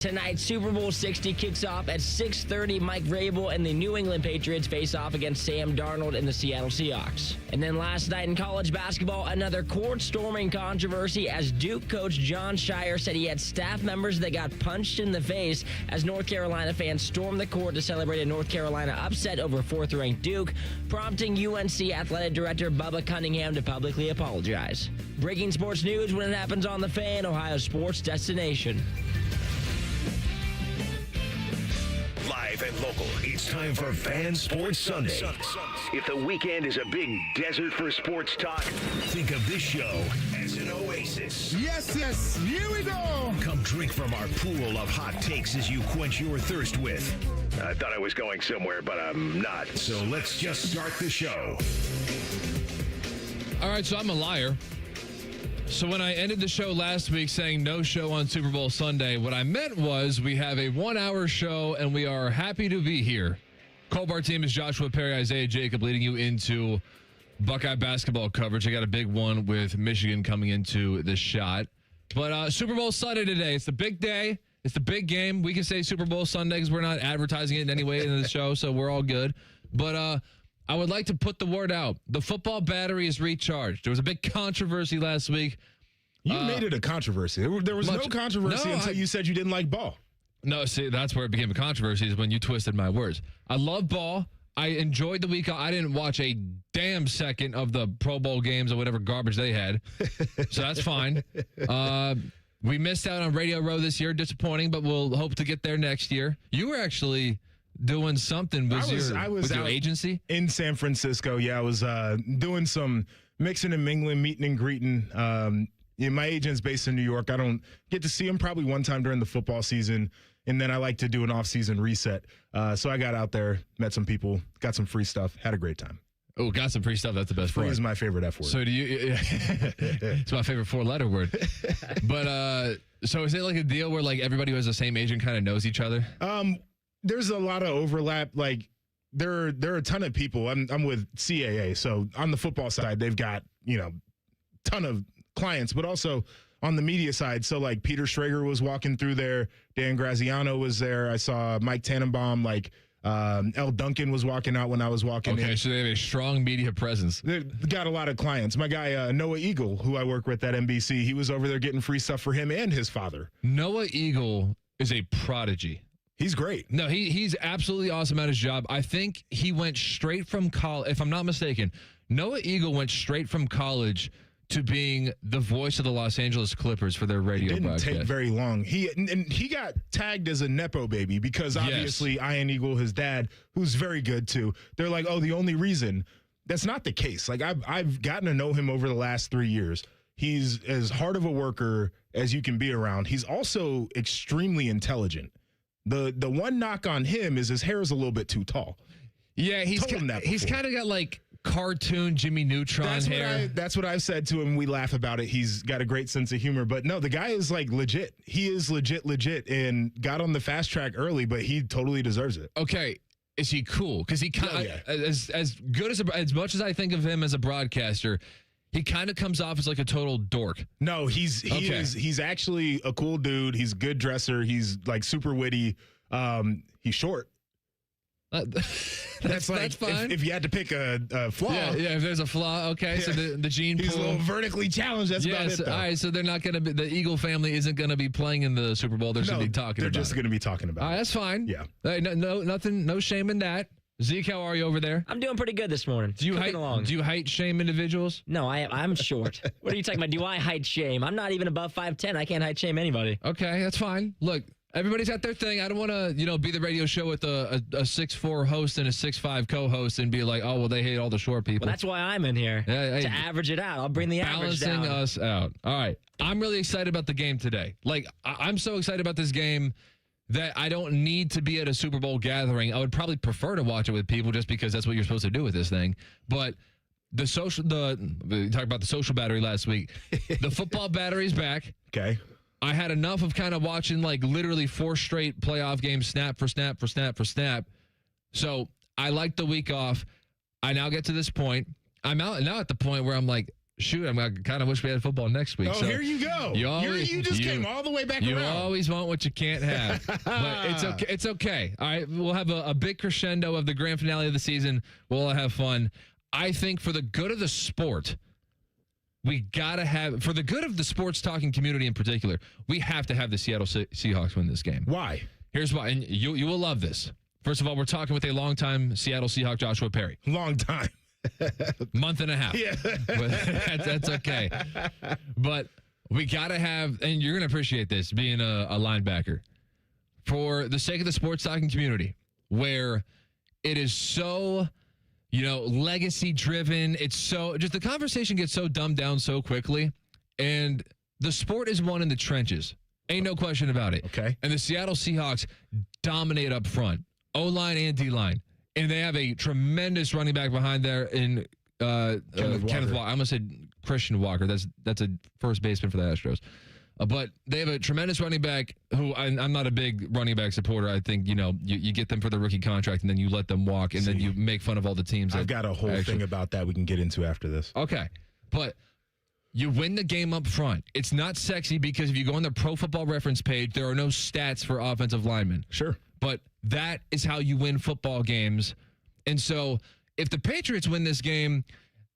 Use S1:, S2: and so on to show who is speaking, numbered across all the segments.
S1: Tonight, Super Bowl 60 kicks off at 6:30. Mike Vrabel and the New England Patriots face off against Sam Darnold and the Seattle Seahawks. And then last night in college basketball, another court-storming controversy as Duke coach Jon Scheyer said he had staff members that got punched in the face as North Carolina fans stormed the court to celebrate a North Carolina upset over fourth-ranked Duke, prompting UNC athletic director Bubba Cunningham to publicly apologize. Breaking sports news when it happens on The Fan, Ohio sports destination.
S2: Live and local, it's time for Fan Sports Sunday. If the weekend is a big desert for sports talk, think of this show as an oasis.
S3: Yes, here we go.
S2: Come drink from our pool of hot takes as you quench your thirst with. I thought I was going somewhere, but I'm not. So let's just start the show.
S4: All right, so I'm a liar. So when I ended the show last week saying no show on Super Bowl Sunday, what I meant was we have a 1-hour show and we are happy to be here. Colbart team is Joshua Perry, Isaiah Jacob leading you into Buckeye basketball coverage. I got a big one with Michigan coming into the shot. But Super Bowl Sunday today. It's the big day. It's the big game. We can say Super Bowl Sunday because we're not advertising it in any way in the show, so we're all good. But I would like to put the word out. The football battery is recharged. There was a big controversy last week.
S3: You made it a controversy. There was no controversy until you said you didn't like ball.
S4: No, see, that's where it became a controversy is when you twisted my words. I love ball. I enjoyed the week. I didn't watch a damn second of the Pro Bowl games or whatever garbage they had. So that's fine. We missed out on Radio Row this year. Disappointing, but we'll hope to get there next year. You were actually doing something with your agency?
S3: In San Francisco, yeah. I was doing some mixing and mingling, meeting and greeting. My agent's based in New York. I don't get to see him probably one time during the football season, and then I like to do an off-season reset. So I got out there, met some people, got some free stuff, had a great time.
S4: Oh, got some free stuff. That's the best
S3: Free
S4: part.
S3: is my favorite F word.
S4: So do you? It's my favorite four-letter word. But so is it like a deal where like everybody who has the same agent kind of knows each other?
S3: There's a lot of overlap. Like there are a ton of people. I'm with CAA, so on the football side, they've got ton of clients, but also on the media side. So like Peter Schrager was walking through there, Dan Graziano was there. I saw Mike Tannenbaum, L. Duncan was walking out when I was walking in.
S4: Okay, so they have a strong media presence.
S3: They've got a lot of clients. My guy, Noah Eagle, who I work with at NBC, he was over there getting free stuff for him and his father.
S4: Noah Eagle is a prodigy.
S3: He's great.
S4: No, he's absolutely awesome at his job. I think he went straight from college, if I'm not mistaken, Noah Eagle went straight from college to being the voice of the Los Angeles Clippers for their radio broadcast.
S3: It didn't take very long. He got tagged as a Nepo baby because obviously Ian Eagle, his dad, who's very good too, they're like, oh, the only reason. That's not the case. Like I've gotten to know him over the last 3 years. He's as hard of a worker as you can be around. He's also extremely intelligent. The one knock on him is his hair is a little bit too tall.
S4: Yeah, he's kind of got like cartoon Jimmy Neutron hair.
S3: That's what I've said to him. We laugh about it. He's got a great sense of humor. But no, the guy is like legit. He is legit, and got on the fast track early, but he totally deserves it.
S4: Okay. Is he cool? Because he kind of, as good as much as I think of him as a broadcaster, he kind of comes off as like a total dork.
S3: No, he's actually a cool dude. He's a good dresser. He's like super witty. He's short. That's fine. If you had to pick a flaw.
S4: Yeah, if there's a flaw, okay. Yeah. So the gene pool.
S3: He's a little vertically challenged. That's about it, though.
S4: All right, so they're not going to be, the Eagle family isn't going to be playing in the Super Bowl. They're just going to be talking about it.
S3: They're just going to be talking about it.
S4: All right, that's fine.
S3: Yeah.
S4: No shame in that. Zeke, how are you over there?
S1: I'm doing pretty good this morning.
S4: Do you height shame individuals?
S1: No, I'm short. What are you talking about? Do I height shame? I'm not even above 5'10". I can't height shame anybody.
S4: Okay, that's fine. Look, everybody's got their thing. I don't want to, be the radio show with a 6'4" host and a 6'5" co-host and be like, oh, well, they hate all the short people.
S1: Well, that's why I'm in here, to average it out. I'll bring the average down.
S4: Balancing us out. All right. I'm really excited about the game today. Like, I'm so excited about this game that I don't need to be at a Super Bowl gathering. I would probably prefer to watch it with people just because that's what you're supposed to do with this thing. But we talked about the social battery last week. The football battery's back.
S3: Okay.
S4: I had enough of kind of watching like literally 4 straight playoff games, snap for snap for snap for snap. So I like the week off. I now get to this point. I'm out now at the point where I'm like, shoot, I kind of wish we had football next week.
S3: Oh,
S4: so
S3: here you go. You just came all the way back
S4: you
S3: around.
S4: You always want what you can't have. But it's okay. It's okay. All right, we'll have a big crescendo of the grand finale of the season. We'll have fun. I think for the good of the sport, we got to have, for the good of the sports talking community in particular, we have to have the Seattle Seahawks win this game.
S3: Why?
S4: Here's why, and you will love this. First of all, we're talking with a longtime Seattle Seahawk, Joshua Perry.
S3: Long time.
S4: Month and a half.
S3: Yeah.
S4: But that's okay. But we got to have, and you're going to appreciate this, being a linebacker, for the sake of the sports talking community, where it is so, legacy driven. It's so, just the conversation gets so dumbed down so quickly. And the sport is won in the trenches. Ain't no question about it.
S3: Okay.
S4: And the Seattle Seahawks dominate up front, O-line and D-line. And they have a tremendous running back behind there in Kenneth Walker. I almost said Christian Walker. That's a first baseman for the Astros. But they have a tremendous running back who I'm not a big running back supporter. I think, you get them for the rookie contract and then you let them walk and then you make fun of all the teams.
S3: I've got a whole thing about that we can get into after this.
S4: Okay. But you win the game up front. It's not sexy because if you go on the Pro Football Reference page, there are no stats for offensive linemen.
S3: Sure.
S4: But that is how you win football games. And so if the Patriots win this game,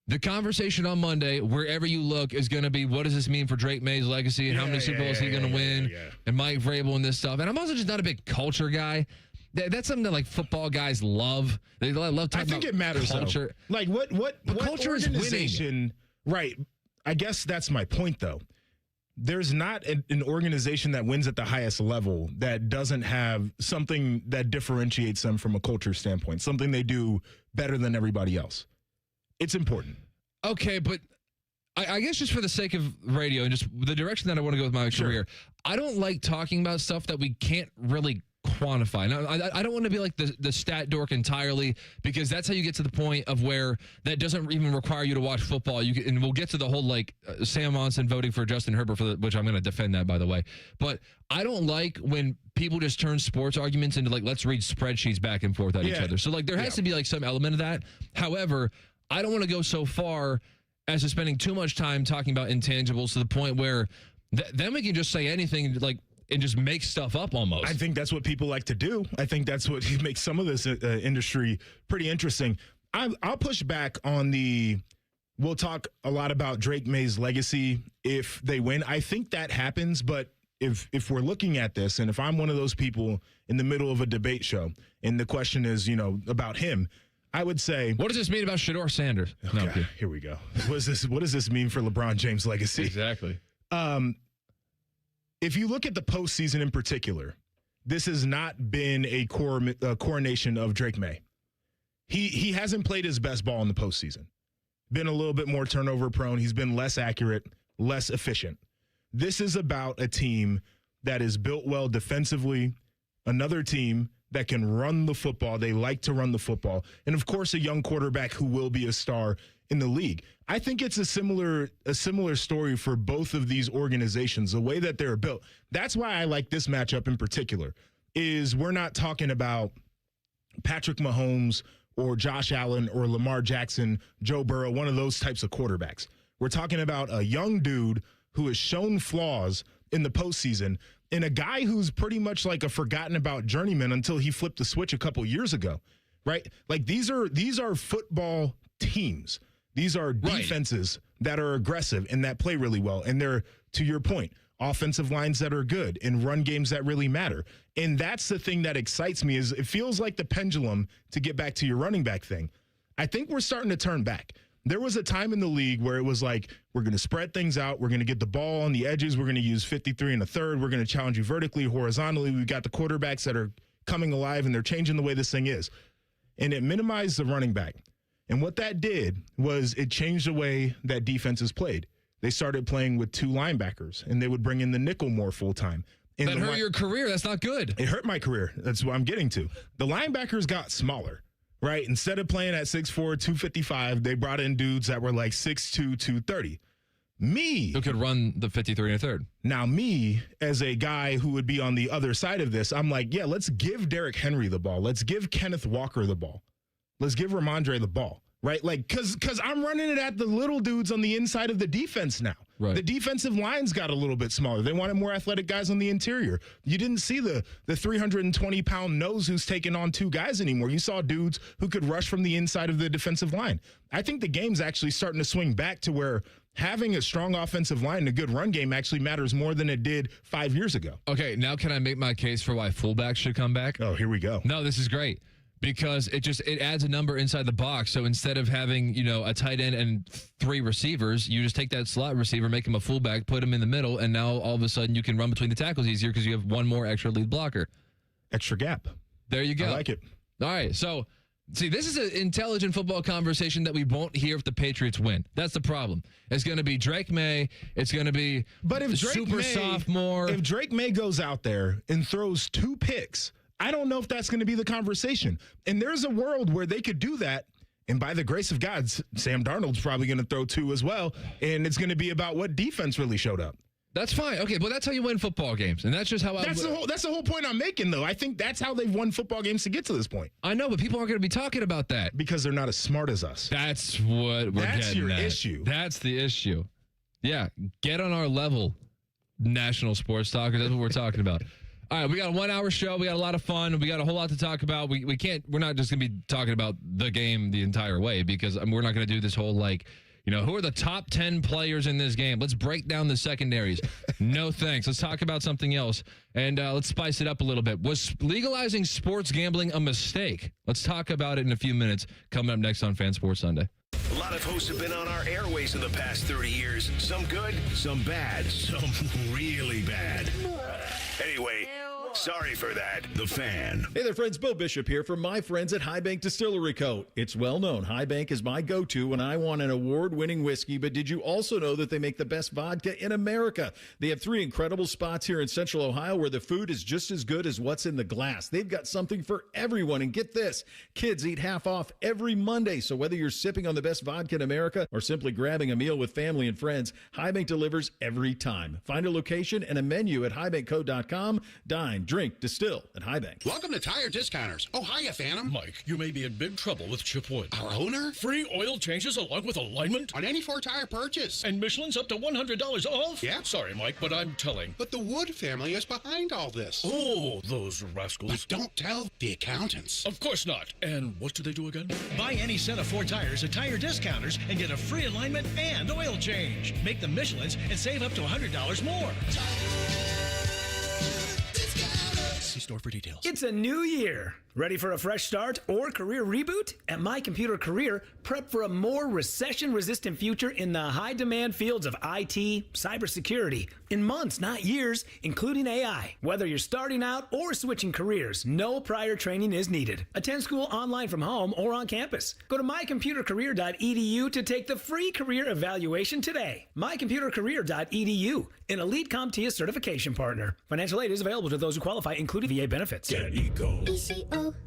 S4: the conversation on Monday, wherever you look, is going to be, what does this mean for Drake May's legacy and how many Super Bowls is he going to win? Yeah. And Mike Vrabel and this stuff. And I'm also just not a big culture guy. That's something that like football guys love. They love talking about culture. I think
S3: it matters, culture. Though. Like what
S4: culture is winning.
S3: Right. I guess that's my point, though. There's not an organization that wins at the highest level that doesn't have something that differentiates them from a culture standpoint, something they do better than everybody else. It's important.
S4: Okay, but I guess just for the sake of radio and just the direction that I want to go with my career, I don't like talking about stuff that we can't really quantify. Now, I don't want to be like the stat dork entirely, because that's how you get to the point of where that doesn't even require you to watch football. And we'll get to the whole Sam Monson voting for Justin Herbert which I'm going to defend that, by the way. But I don't like when people just turn sports arguments into let's read spreadsheets back and forth at each other. So there has to be some element of that. However, I don't want to go so far as to spending too much time talking about intangibles to the point where then we can just say anything and just make stuff up almost.
S3: I think that's what people like to do. I think that's what makes some of this industry pretty interesting. I'll push back on we'll talk a lot about Drake May's legacy if they win. I think that happens, but if we're looking at this, and if I'm one of those people in the middle of a debate show, and the question is, about him, I would say,
S4: what does this mean about Shedeur Sanders?
S3: Okay, no, here we go. What does this mean for LeBron James' legacy?
S4: Exactly.
S3: If you look at the postseason in particular, this has not been a coronation of Drake May. He hasn't played his best ball in the postseason. Been a little bit more turnover prone. He's been less accurate, less efficient. This is about a team that is built well defensively, another team that can run the football. They like to run the football. And, of course, a young quarterback who will be a star in the league. I think it's a similar story for both of these organizations, the way that they're built. That's why I like this matchup in particular, is we're not talking about Patrick Mahomes or Josh Allen or Lamar Jackson, Joe Burrow, one of those types of quarterbacks. We're talking about a young dude who has shown flaws in the postseason, and a guy who's pretty much like a forgotten about journeyman until he flipped the switch a couple years ago, right? These are football teams. These are defenses that are aggressive and that play really well. And they're, to your point, offensive lines that are good and run games that really matter. And that's the thing that excites me, is it feels like the pendulum, to get back to your running back thing. I think we're starting to turn back. There was a time in the league where it was like, we're going to spread things out. We're going to get the ball on the edges. We're going to use 53 and a third. We're going to challenge you vertically, horizontally. We've got the quarterbacks that are coming alive, and they're changing the way this thing is. And it minimized the running back. And what that did was it changed the way that defenses played. They started playing with two linebackers, and they would bring in the nickel more full-time.
S4: That hurt your career. That's not good.
S3: It hurt my career. That's what I'm getting to. The linebackers got smaller, right? Instead of playing at 6'4", 255, they brought in dudes that were like 6'2", 230. Me.
S4: Who could run the 53 and a third.
S3: Now, me, as a guy who would be on the other side of this, I'm like, yeah, let's give Derrick Henry the ball. Let's give Kenneth Walker the ball. Let's give Ramondre the ball, right? Like, because I'm running it at the little dudes on the inside of the defense now.
S4: Right.
S3: The defensive lines got a little bit smaller. They wanted more athletic guys on the interior. You didn't see the 320-pound nose who's taking on 2 guys anymore. You saw dudes who could rush from the inside of the defensive line. I think the game's actually starting to swing back to where having a strong offensive line and a good run game actually matters more than it did 5 years ago.
S4: Okay, now can I make my case for why fullbacks should come back?
S3: Oh, here we go.
S4: No, this is great. Because it adds a number inside the box. So instead of having, a tight end and 3 receivers, you just take that slot receiver, make him a fullback, put him in the middle, and now all of a sudden you can run between the tackles easier because you have one more extra lead blocker.
S3: Extra gap.
S4: There you go.
S3: I like it.
S4: All right, so see, this is an intelligent football conversation that we won't hear if the Patriots win. That's the problem. It's going to be Drake May. It's going to be sophomore.
S3: If Drake May goes out there and throws 2 picks, I don't know if that's going to be the conversation. And there's a world where they could do that. And by the grace of God, Sam Darnold's probably going to throw 2 as well. And it's going to be about what defense really showed up.
S4: That's fine. Okay, but that's how you win football games. And that's just how
S3: that's the whole point I'm making, though. I think that's how they've won football games to get to this point.
S4: I know, but people aren't going to be talking about that.
S3: Because they're not as smart as us.
S4: That's what we're getting at.
S3: That's your issue.
S4: That's the issue. Yeah, get on our level, national sports talkers. That's what we're talking about. All right, we got a 1-hour show. We got a lot of fun. We got a whole lot to talk about. We're not just going to be talking about the game the entire way because we're not going to do this whole who are the top 10 players in this game? Let's break down the secondaries. No thanks. Let's talk about something else. And let's spice it up a little bit. Was legalizing sports gambling a mistake? Let's talk about it in a few minutes. Coming up next on Fan Sports Sunday.
S2: A lot of hosts have been on our airways in the past 30 years. Some good, some bad, some really bad. Anyway, sorry for that. The Fan.
S5: Hey there, friends. Bill Bishop here from my friends at High Bank Distillery Co. It's well known. High Bank is my go-to when I want an award-winning whiskey, but did you also know that they make the best vodka in America? They have 3 incredible spots here in Central Ohio where the food is just as good as what's in the glass. They've got something for everyone. And get this, kids eat half off every Monday. So whether you're sipping on the best vodka in America or simply grabbing a meal with family and friends, High Bank delivers every time. Find a location and a menu at highbankco.com. Dine, drink, distill at High Bank.
S6: Welcome to Tire Discounters. Oh, hiya, Phantom.
S7: Mike, you may be in big trouble with Chip Wood.
S6: Our owner?
S7: Free oil changes along with alignment?
S6: On any 4-tire purchase.
S7: And Michelin's up to $100 off?
S6: Yeah.
S7: Sorry, Mike, but I'm telling.
S6: But the Wood family is behind all this.
S7: Oh, those rascals.
S6: But don't tell the accountants.
S7: Of course not. And what do they do again?
S8: Buy any set of 4 tires at Tire Discounters and get a free alignment and oil change. Make them Michelin's and save up to $100 more. See store for details.
S9: It's a new year. Ready for a fresh start or career reboot? At My Computer Career, prep for a more recession-resistant future in the high-demand fields of IT, cybersecurity, in months, not years, including AI. Whether you're starting out or switching careers, no prior training is needed. Attend school online from home or on campus. Go to mycomputercareer.edu to take the free career evaluation today. mycomputercareer.edu, an elite CompTIA certification partner. Financial aid is available to those who qualify, including VA benefits.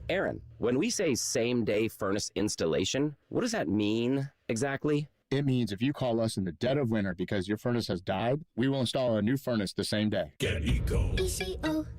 S10: Aaron, when we say same-day furnace installation, what does that mean exactly?
S11: It means if you call us in the dead of winter because your furnace has died, we will install a new furnace the same day.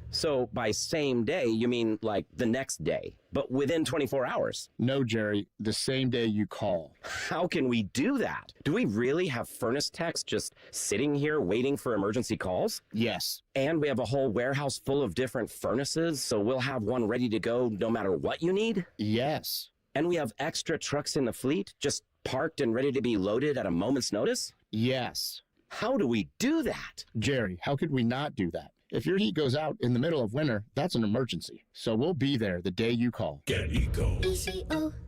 S10: So by same day, you mean like the next day, but within 24 hours?
S11: No, Jerry, the same day you call.
S10: How can we do that? Do we really have furnace techs just sitting here waiting for emergency calls?
S11: Yes.
S10: And we have a whole warehouse full of different furnaces, so we'll have one ready to go no matter what you need?
S11: Yes.
S10: And we have extra trucks in the fleet, just parked and ready to be loaded at a moment's notice?
S11: Yes.
S10: How do we do that?
S11: Jerry, how could we not do that? If your heat goes out in the middle of winter, that's an emergency. So we'll be there the day you call.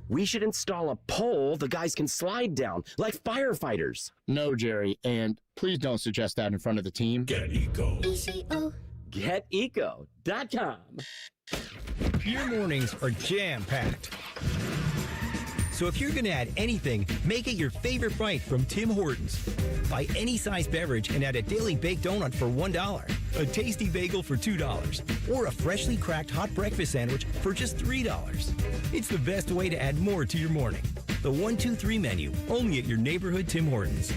S10: We should install a pole the guys can slide down, like firefighters.
S11: No, Jerry, and please don't suggest that in front of the team.
S10: GetEco.com.
S12: Your mornings are jam-packed. So if you're going to add anything, make it your favorite bite from Tim Hortons. Buy any size beverage and add a daily baked donut for $1, a tasty bagel for $2, or a freshly cracked hot breakfast sandwich for just $3. It's the best way to add more to your morning. The 1, 2, 3 menu, only at your neighborhood Tim Hortons.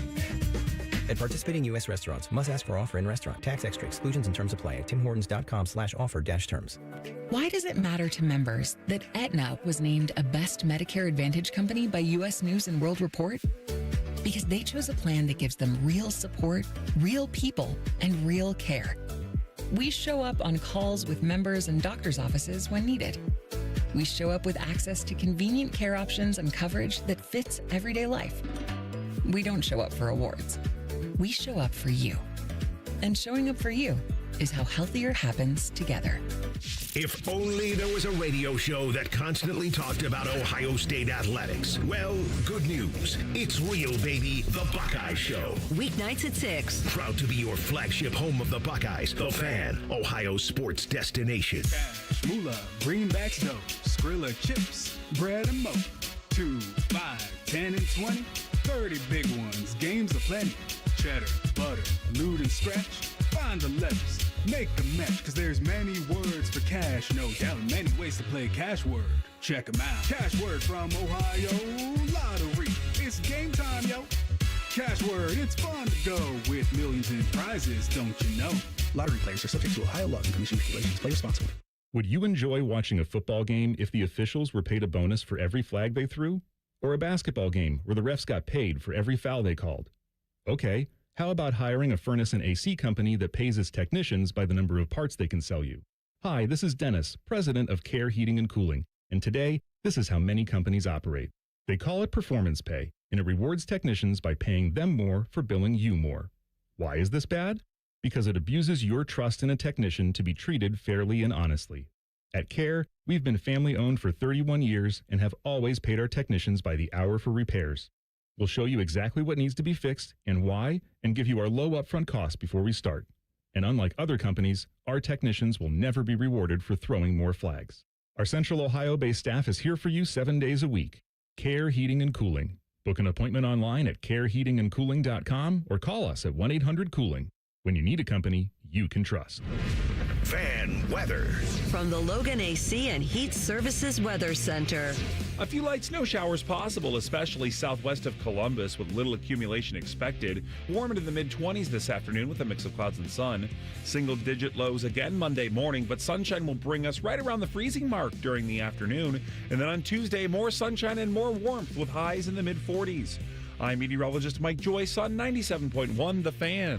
S12: At participating U.S. restaurants, must ask for offer in restaurant. Tax extra. Exclusions and terms apply at timhortons.com/offer-terms.
S13: Why does it matter to members that Aetna was named a Best Medicare Advantage company by U.S. News & World Report? Because they chose a plan that gives them real support, real people, and real care. We show up on calls with members and doctors' offices when needed. We show up with access to convenient care options and coverage that fits everyday life. We don't show up for awards. We show up for you. And showing up for you is how healthier happens together.
S2: If only there was a radio show that constantly talked about Ohio State athletics. Well, good news. It's real, baby. The Buckeye Show.
S14: Weeknights at 6.
S2: Proud to be your flagship home of the Buckeyes. The Fan, Ohio sports destination.
S15: Moolah, greenbacks dough, Skrilla chips, bread and mo. 2, 5, 10 and 20, 30 big ones. Games aplenty. Cheddar, butter, loot and scratch. Find the letters. Make a match, cause there's many words for cash. No doubt, many ways to play Cash Word. Check 'em out. Cash Word from Ohio Lottery. It's game time, yo. Cash Word, it's fun to go with millions in prizes, don't you know?
S16: Lottery players are subject to Ohio laws and commission regulations. Play responsibly.
S17: Would you enjoy watching a football game if the officials were paid a bonus for every flag they threw? Or a basketball game where the refs got paid for every foul they called? Okay. How about hiring a furnace and AC company that pays its technicians by the number of parts they can sell you? Hi, this is Dennis, president of Care Heating and Cooling, and today, this is how many companies operate. They call it performance pay, and it rewards technicians by paying them more for billing you more. Why is this bad? Because it abuses your trust in a technician to be treated fairly and honestly. At Care, we've been family-owned for 31 years and have always paid our technicians by the hour for repairs. We'll show you exactly what needs to be fixed and why, and give you our low upfront cost before we start. And unlike other companies, our technicians will never be rewarded for throwing more flags. Our Central Ohio-based staff is here for you 7 days a week. Care Heating and Cooling. Book an appointment online at careheatingandcooling.com or call us at 1-800-COOLING. When you need a company you can trust.
S2: Fan weather.
S14: From the Logan AC and Heat Services Weather Center.
S18: A few light snow showers possible, especially southwest of Columbus, with little accumulation expected. Warm into the mid-20s this afternoon with a mix of clouds and sun. Single-digit lows again Monday morning, but sunshine will bring us right around the freezing mark during the afternoon. And then on Tuesday, more sunshine and more warmth with highs in the mid-40s. I'm meteorologist Mike Joyce on 97.1 The Fan.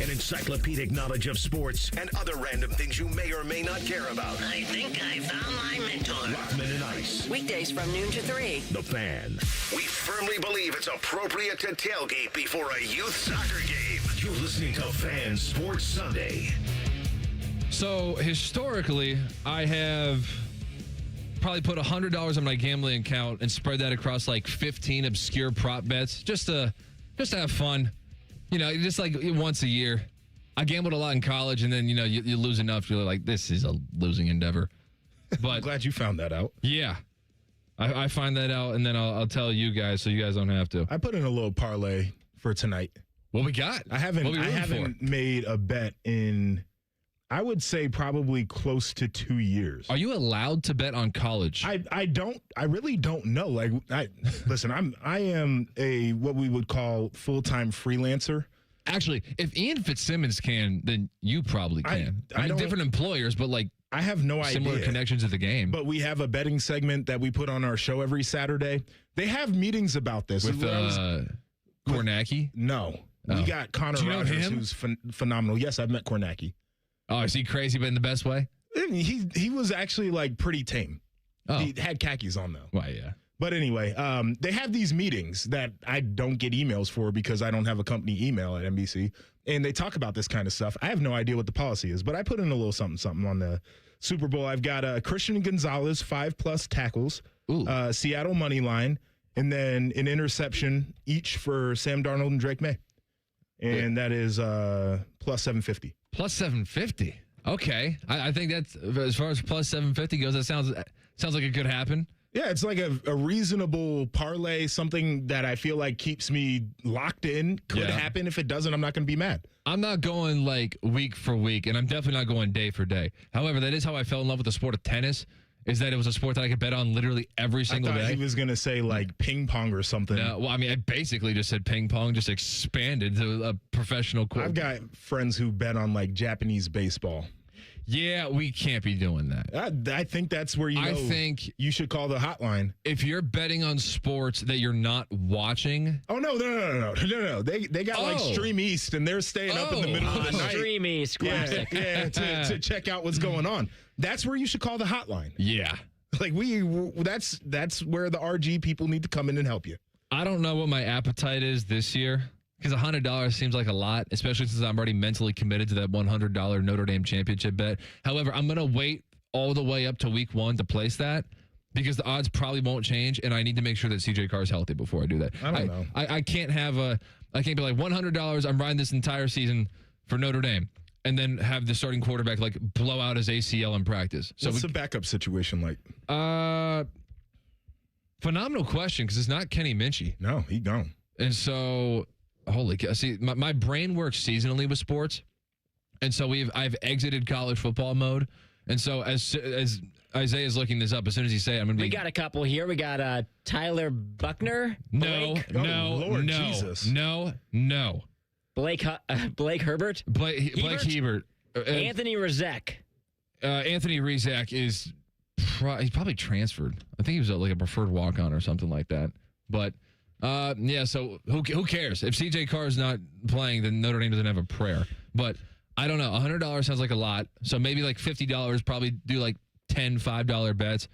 S2: An encyclopedic knowledge of sports and other random things you may or may not care about.
S14: I think I found my mentor.
S2: Rockman and Ice.
S14: Weekdays from noon to 3.
S2: The Fan. We firmly believe it's appropriate to tailgate before a youth soccer game. You're listening to Fan Sports Sunday.
S4: So historically, I have probably put $100 on my gambling account and spread that across like 15 obscure prop bets just to have fun. You know, just like once a year. I gambled a lot in college, and then, you know, you lose enough. You're like, this is a losing endeavor. But
S3: I'm glad you found that out.
S4: Yeah. I find that out, and then I'll tell you guys so you guys don't have to.
S3: I put in a little parlay for tonight.
S4: What we got?
S3: I haven't made a bet in, I would say, probably close to 2 years.
S4: Are you allowed to bet on college?
S3: I really don't know. Like, listen, I am a what we would call full-time freelancer.
S4: Actually, if Ian Fitzsimmons can, then you probably can. I mean, different employers, but like,
S3: I have no idea.
S4: Similar connections to the game.
S3: But we have a betting segment that we put on our show every Saturday. They have meetings about this.
S4: With Kornacki?
S3: No. We got Connor Rogers, who's phenomenal. Yes, I've met Kornacki.
S4: Oh, is he crazy, but in the best way?
S3: He was actually like pretty tame.
S4: Oh.
S3: He had khakis on though.
S4: Well, yeah.
S3: But anyway, they have these meetings that I don't get emails for because I don't have a company email at NBC, and they talk about this kind of stuff. I have no idea what the policy is, but I put in a little something on the Super Bowl. I've got Christian Gonzalez 5+ tackles, Seattle money line, and then an interception each for Sam Darnold and Drake May, and that is plus 750.
S4: Plus 750. Okay, I think that's, as far as plus 750 goes, that sounds like it could happen.
S3: Yeah, it's like a reasonable parlay, something that I feel like keeps me locked in. Could happen. If it doesn't, I'm not going to be mad.
S4: I'm not going like week for week, and I'm definitely not going day for day. However, that is how I fell in love with the sport of tennis. is that it was a sport that I could bet on literally every single day.
S3: He was going to say like ping pong or something.
S4: No, well, I mean, I basically just said ping pong, just expanded to a professional court.
S3: I've got friends who bet on like Japanese baseball.
S4: Yeah, we can't be doing that.
S3: I think that's where I think you should call the hotline.
S4: If you're betting on sports that you're not watching.
S3: Oh, no. They got like Stream East, and they're staying up in the middle of the night.
S1: Stream East, classic.
S3: Yeah, to check out what's going on. That's where you should call the hotline.
S4: Yeah.
S3: Like that's where the RG people need to come in and help you.
S4: I don't know what my appetite is this year. Because $100 seems like a lot, especially since I'm already mentally committed to that $100 Notre Dame championship bet. However, I'm going to wait all the way up to week 1 to place that because the odds probably won't change, and I need to make sure that CJ Carr is healthy before I do that.
S3: I don't know.
S4: I can't be like $100. I'm riding this entire season for Notre Dame, and then have the starting quarterback like blow out his ACL in practice. So
S3: what's the backup situation like?
S4: Phenomenal question because it's not Kenny Minchey.
S3: No, he gone.
S4: And so. Holy cow. See, my brain works seasonally with sports. And so I've exited college football mode. And so as Isaiah's looking this up, as soon as he say it, I'm going to be.
S1: We got a couple here. We got Tyler Buckner.
S4: No.
S3: Jesus.
S4: No.
S1: Blake Herbert.
S4: Blake Hebert.
S1: Anthony Rizek.
S4: Anthony Rizek is he's probably transferred. I think he was like a preferred walk-on or something like that. But yeah, so who cares? If CJ Carr is not playing, then Notre Dame doesn't have a prayer. But I don't know. $100 sounds like a lot. So maybe like $50, probably do like 10 $5 bets.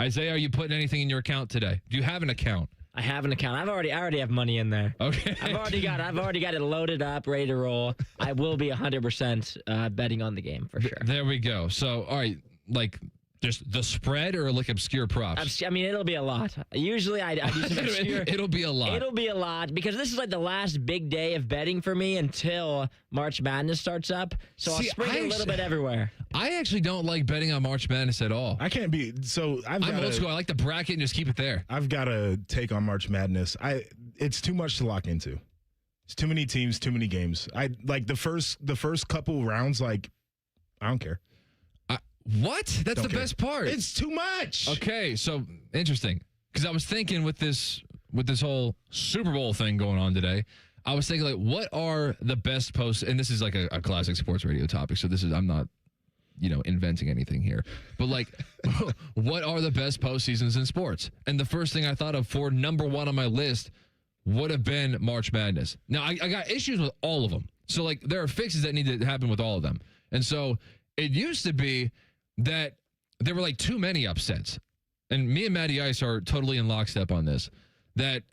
S4: Isaiah, are you putting anything in your account today? Do you have an account?
S1: I have an account. I already have money in there.
S4: Okay.
S1: I've already got it loaded up, ready to roll. I will be 100% betting on the game for sure.
S4: There we go. So, all right, like just the spread or like obscure props?
S1: I mean, it'll be a lot. Usually I do some obscure.
S4: It'll be a lot.
S1: It'll be a lot because this is like the last big day of betting for me until March Madness starts up. So I'll sprinkle a little bit everywhere.
S4: I actually don't like betting on March Madness at all.
S3: I can't be. So I'm
S4: old school. I like the bracket and just keep it there.
S3: I've got to take on March Madness. It's too much to lock into. It's too many teams, too many games. I like the first couple rounds. Like, I don't care.
S4: What? That's the best part.
S3: It's too much.
S4: Okay, so interesting. Because I was thinking with this whole Super Bowl thing going on today, I was thinking like, what are the best posts? And this is like a classic sports radio topic. So I'm not, inventing anything here. But like, what are the best postseasons in sports? And the first thing I thought of for number one on my list would have been March Madness. Now I got issues with all of them. So like, there are fixes that need to happen with all of them. And so it used to be that there were like too many upsets. And me and Matty Ice are totally in lockstep on this. That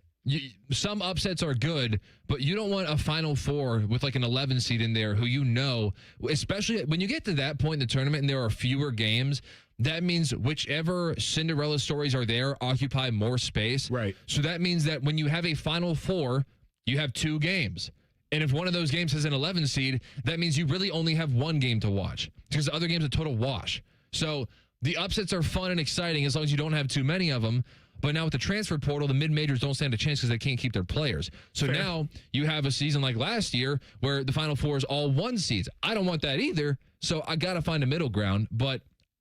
S4: some upsets are good, but you don't want a Final Four with like an 11 seed in there who especially when you get to that point in the tournament and there are fewer games, that means whichever Cinderella stories are there occupy more space.
S3: Right.
S4: So that means that when you have a Final Four, you have 2 games. And if one of those games has an 11 seed, that means you really only have 1 game to watch because the other game's a total wash. So the upsets are fun and exciting as long as you don't have too many of them. But now with the transfer portal, the mid-majors don't stand a chance because they can't keep their players. So
S3: Fair.
S4: Now you have a season like last year where the Final Four is all 1 seeds. I don't want that either. So I got to find a middle ground. But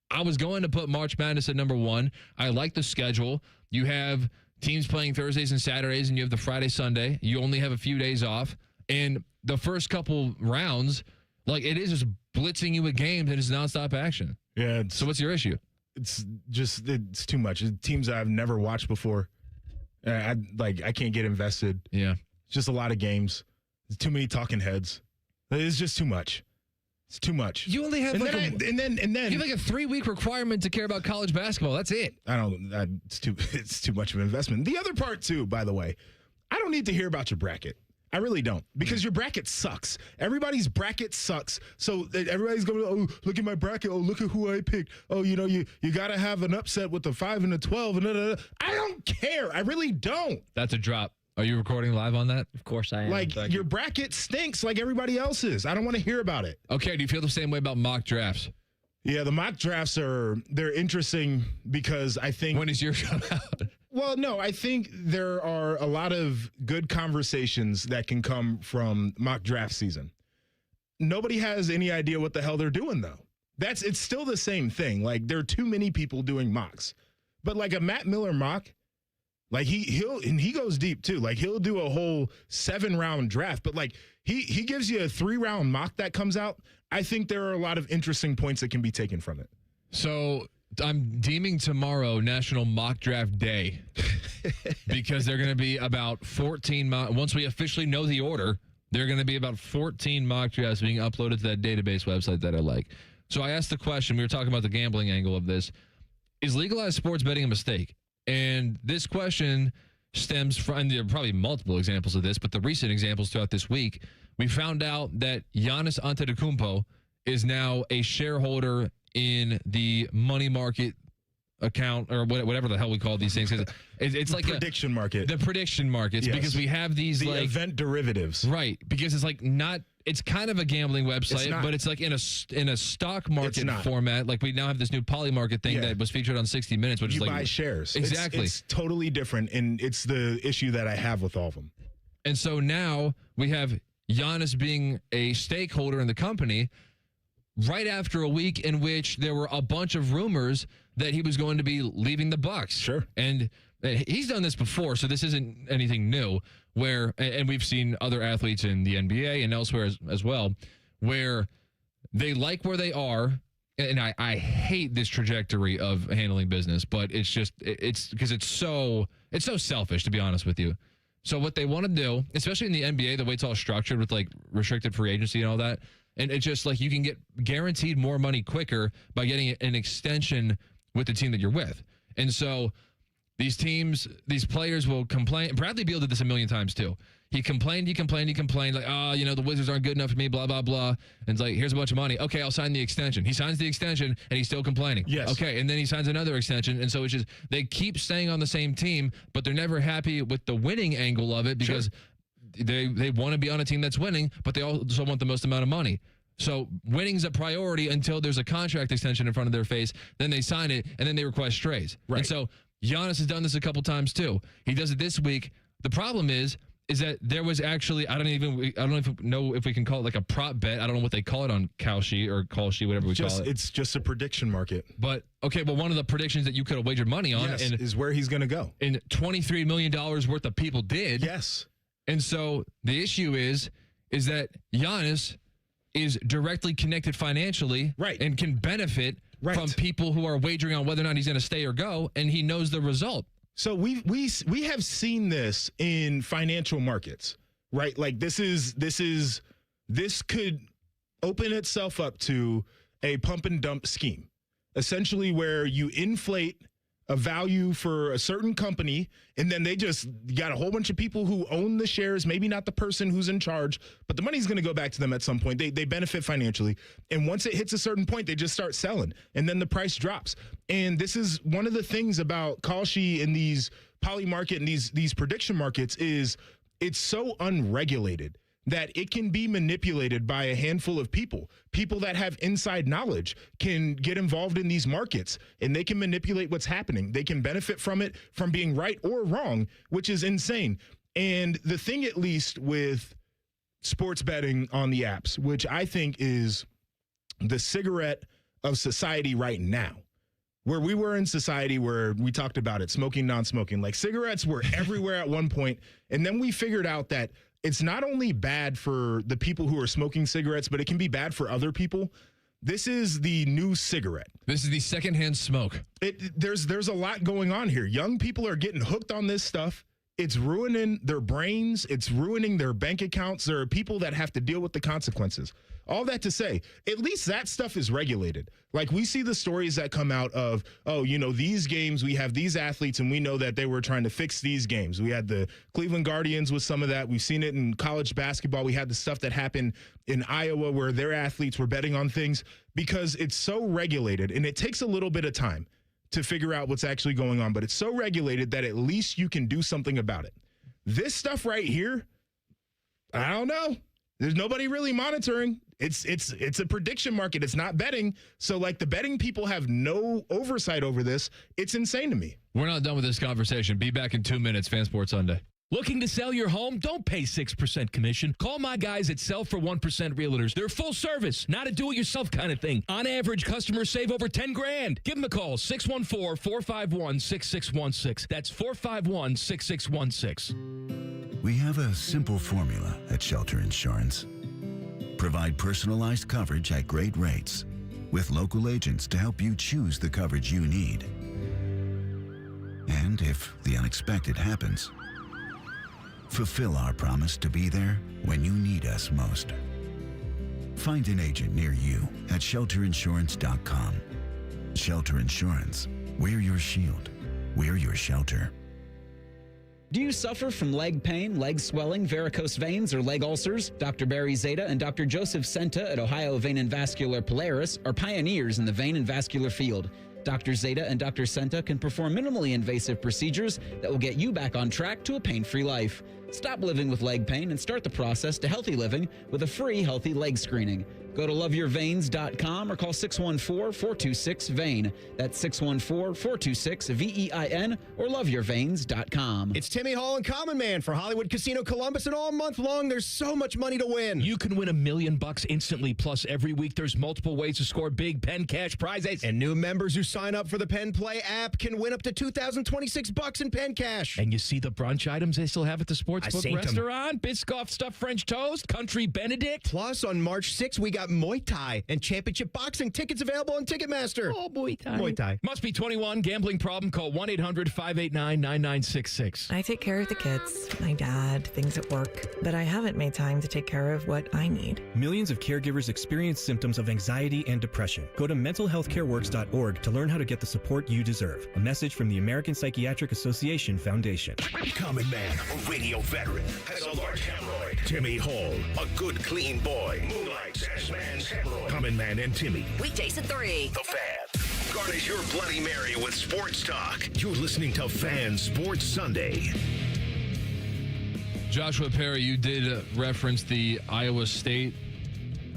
S4: I was going to put March Madness at number 1. I like the schedule. You have teams playing Thursdays and Saturdays, and you have the Friday, Sunday. You only have a few days off. And the first couple rounds, like it is just blitzing you with games and it's nonstop action.
S3: Yeah.
S4: So what's your issue?
S3: It's too much. It's teams I've never watched before. I can't get invested.
S4: Yeah.
S3: It's just a lot of games. It's too many talking heads. It's just too much. It's too much.
S4: You only have
S3: and
S4: like
S3: then
S4: you have like a 3-week requirement to care about college basketball. That's it.
S3: It's too much of an investment. The other part too, by the way, I don't need to hear about your bracket. I really don't, because your bracket sucks. Everybody's bracket sucks. So everybody's going, oh, look at my bracket. Oh, look at who I picked. Oh, you got to have an upset with the 5 and the 12. And I don't care. I really don't.
S4: That's a drop. Are you recording live on that?
S1: Of course I am.
S3: Like, your bracket stinks like everybody else's. I don't want to hear about it.
S4: Okay, do you feel the same way about mock drafts?
S3: Yeah, the mock drafts they're interesting because I think...
S4: When is yours come out?
S3: Well, no, I think there are a lot of good conversations that can come from mock draft season. Nobody has any idea what the hell they're doing, though. it's still the same thing. Like, there are too many people doing mocks. But like a Matt Miller mock, like he goes deep too. Like, he'll do a whole 7-round draft, but like he gives you a 3-round mock that comes out. I think there are a lot of interesting points that can be taken from it.
S4: So I'm deeming tomorrow National Mock Draft Day because they're going to be about 14 once we officially know the order, there are going to be about 14 mock drafts being uploaded to that database website that I like. So I asked the question, we were talking about the gambling angle of this. Is legalized sports betting a mistake? And this question stems from, and there are probably multiple examples of this, but the recent examples throughout this week, we found out that Giannis Antetokounmpo is now a shareholder in the money market account, or whatever the hell we call these things. It's like
S3: prediction market.
S4: The prediction markets, yes. Because we have these
S3: like event derivatives,
S4: right? Because it's like not. It's kind of a gambling website, but it's like in a stock market format. Like, we now have this new Polymarket thing that was featured on 60 Minutes, which
S3: you
S4: is like
S3: buy shares.
S4: Exactly,
S3: it's totally different, and it's the issue that I have with all of them.
S4: And so now we have Giannis being a stakeholder in the company right after a week in which there were a bunch of rumors that he was going to be leaving the Bucks.
S3: Sure.
S4: And he's done this before, so this isn't anything new, where, and we've seen other athletes in the NBA and elsewhere as well, where they like where they are. And I hate this trajectory of handling business, but it's just, it's because it's so selfish, to be honest with you. So what they want to do, especially in the NBA, the way it's all structured with like restricted free agency and all that, and it's just like you can get guaranteed more money quicker by getting an extension with the team that you're with. And so these teams, these players will complain. Bradley Beal did this a million times too. He complained, like, the Wizards aren't good enough for me, blah, blah, blah. And it's like, here's a bunch of money. Okay, I'll sign the extension. He signs the extension, and he's still complaining.
S3: Yes.
S4: Okay, and then he signs another extension. And so it's just, they keep staying on the same team, but they're never happy with the winning angle of it because they want to be on a team that's winning, but they also want the most amount of money. So winning's a priority until there's a contract extension in front of their face. Then they sign it, and then they request trades.
S3: Right.
S4: And so Giannis has done this a couple times too. He does it this week. The problem is that there was actually, I don't even know if we can call it like a prop bet. I don't know what they call it on Kalshi or Kalshi, whatever we call it.
S3: It's just a prediction market.
S4: But okay, well, one of the predictions that you could have wagered money on
S3: is where he's going to go.
S4: And $23 million worth of people did.
S3: Yes.
S4: And so the issue is that Giannis is directly connected financially,
S3: right,
S4: and can benefit from people who are wagering on whether or not he's going to stay or go, and he knows the result.
S3: So we have seen this in financial markets, right? Like this could open itself up to a pump and dump scheme, essentially where you inflate a value for a certain company, and then they just got a whole bunch of people who own the shares, maybe not the person who's in charge, but the money's going to go back to them at some point. They benefit financially. And once it hits a certain point, they just start selling, and then the price drops. And this is one of the things about Kalshi and these Polymarket and these prediction markets is it's so unregulated that it can be manipulated by a handful of people. People that have inside knowledge can get involved in these markets, and they can manipulate what's happening. They can benefit from it, from being right or wrong, which is insane. And the thing, at least with sports betting on the apps, which I think is the cigarette of society right now, where we were in society where we talked about it, smoking, non-smoking, like cigarettes were everywhere at one point. And then we figured out that it's not only bad for the people who are smoking cigarettes, but it can be bad for other people. This is the new cigarette.
S4: This is the secondhand smoke.
S3: There's a lot going on here. Young people are getting hooked on this stuff. It's ruining their brains. It's ruining their bank accounts. There are people that have to deal with the consequences. All that to say, at least that stuff is regulated. Like, we see the stories that come out of, these games, we have these athletes, and we know that they were trying to fix these games. We had the Cleveland Guardians with some of that. We've seen it in college basketball. We had the stuff that happened in Iowa where their athletes were betting on things because it's so regulated, and it takes a little bit of time to figure out what's actually going on, but it's so regulated that at least you can do something about it. This stuff right here, I don't know. There's nobody really monitoring. It's a prediction market. It's not betting. So, like, the betting people have no oversight over this. It's insane to me.
S4: We're not done with this conversation. Be back in 2 minutes. Fan Sports Sunday.
S19: Looking to sell your home? Don't pay 6% commission. Call my guys at Sell for 1% Realtors. They're full service, not a do-it-yourself kind of thing. On average, customers save over $10,000. Give them a call, 614-451-6616. That's 451-6616.
S20: We have a simple formula at Shelter Insurance. Provide personalized coverage at great rates with local agents to help you choose the coverage you need. And if the unexpected happens, fulfill our promise to be there when you need us most. Find an agent near you at shelterinsurance.com. Shelter Insurance. We're your shield. We're your shelter.
S21: Do you suffer from leg pain, leg swelling, varicose veins, or leg ulcers? Dr. Barry Zeta and Dr. Joseph Senta at Ohio Vein and Vascular Polaris are pioneers in the vein and vascular field. Dr. Zeta and Dr. Senta can perform minimally invasive procedures that will get you back on track to a pain-free life. Stop living with leg pain and start the process to healthy living with a free healthy leg screening. Go to loveyourveins.com or call 614-426-VEIN. That's 614-426-VEIN or loveyourveins.com.
S22: It's Timmy Hall and Common Man for Hollywood Casino Columbus, and all month long there's so much money to win.
S19: You can win $1 million instantly, plus every week there's multiple ways to score big Penn Cash prizes.
S22: And new members who sign up for the Penn Play app can win up to $2,026 in Penn Cash.
S19: And you see the brunch items they still have at the Sportsbook restaurant? Biscoff stuffed French toast, Country Benedict.
S22: Plus, on March 6th, we got Muay Thai and Championship Boxing tickets available on Ticketmaster.
S19: Oh, Muay Thai.
S22: Muay Thai.
S19: Must be 21. Gambling problem? Call 1-800-589-9966.
S23: I take care of the kids, my dad, things at work, but I haven't made time to take care of what I need.
S24: Millions of caregivers experience symptoms of anxiety and depression. Go to mentalhealthcareworks.org to learn how to get the support you deserve. A message from the American Psychiatric Association Foundation.
S2: Common Man, a radio veteran, has a large hemorrhoid. Timmy Hall, a good, clean boy, moonlights as man's hemorrhoid. Common Man and Timmy.
S14: Weekdays at 3.
S2: The Fan. Garnish your Bloody Mary with sports talk. You're listening to Fan Sports Sunday.
S4: Joshua Perry, you did reference the Iowa State.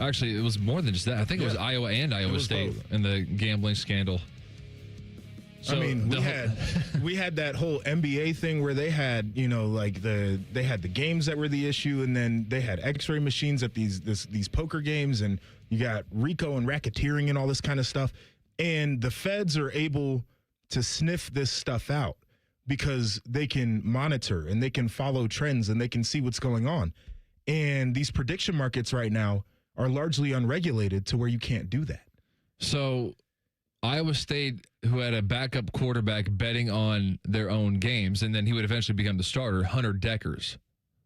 S4: Actually, it was more than just that. I think it was Iowa and Iowa State in the gambling scandal.
S3: So I mean, we had that whole NBA thing where they had, you know, like they had the games that were the issue, and then they had X-ray machines at these poker games, and you got RICO and racketeering and all this kind of stuff. And the feds are able to sniff this stuff out because they can monitor and they can follow trends and they can see what's going on. And these prediction markets right now are largely unregulated to where you can't do that.
S4: So Iowa State, who had a backup quarterback betting on their own games, and then he would eventually become the starter, Hunter Deckers.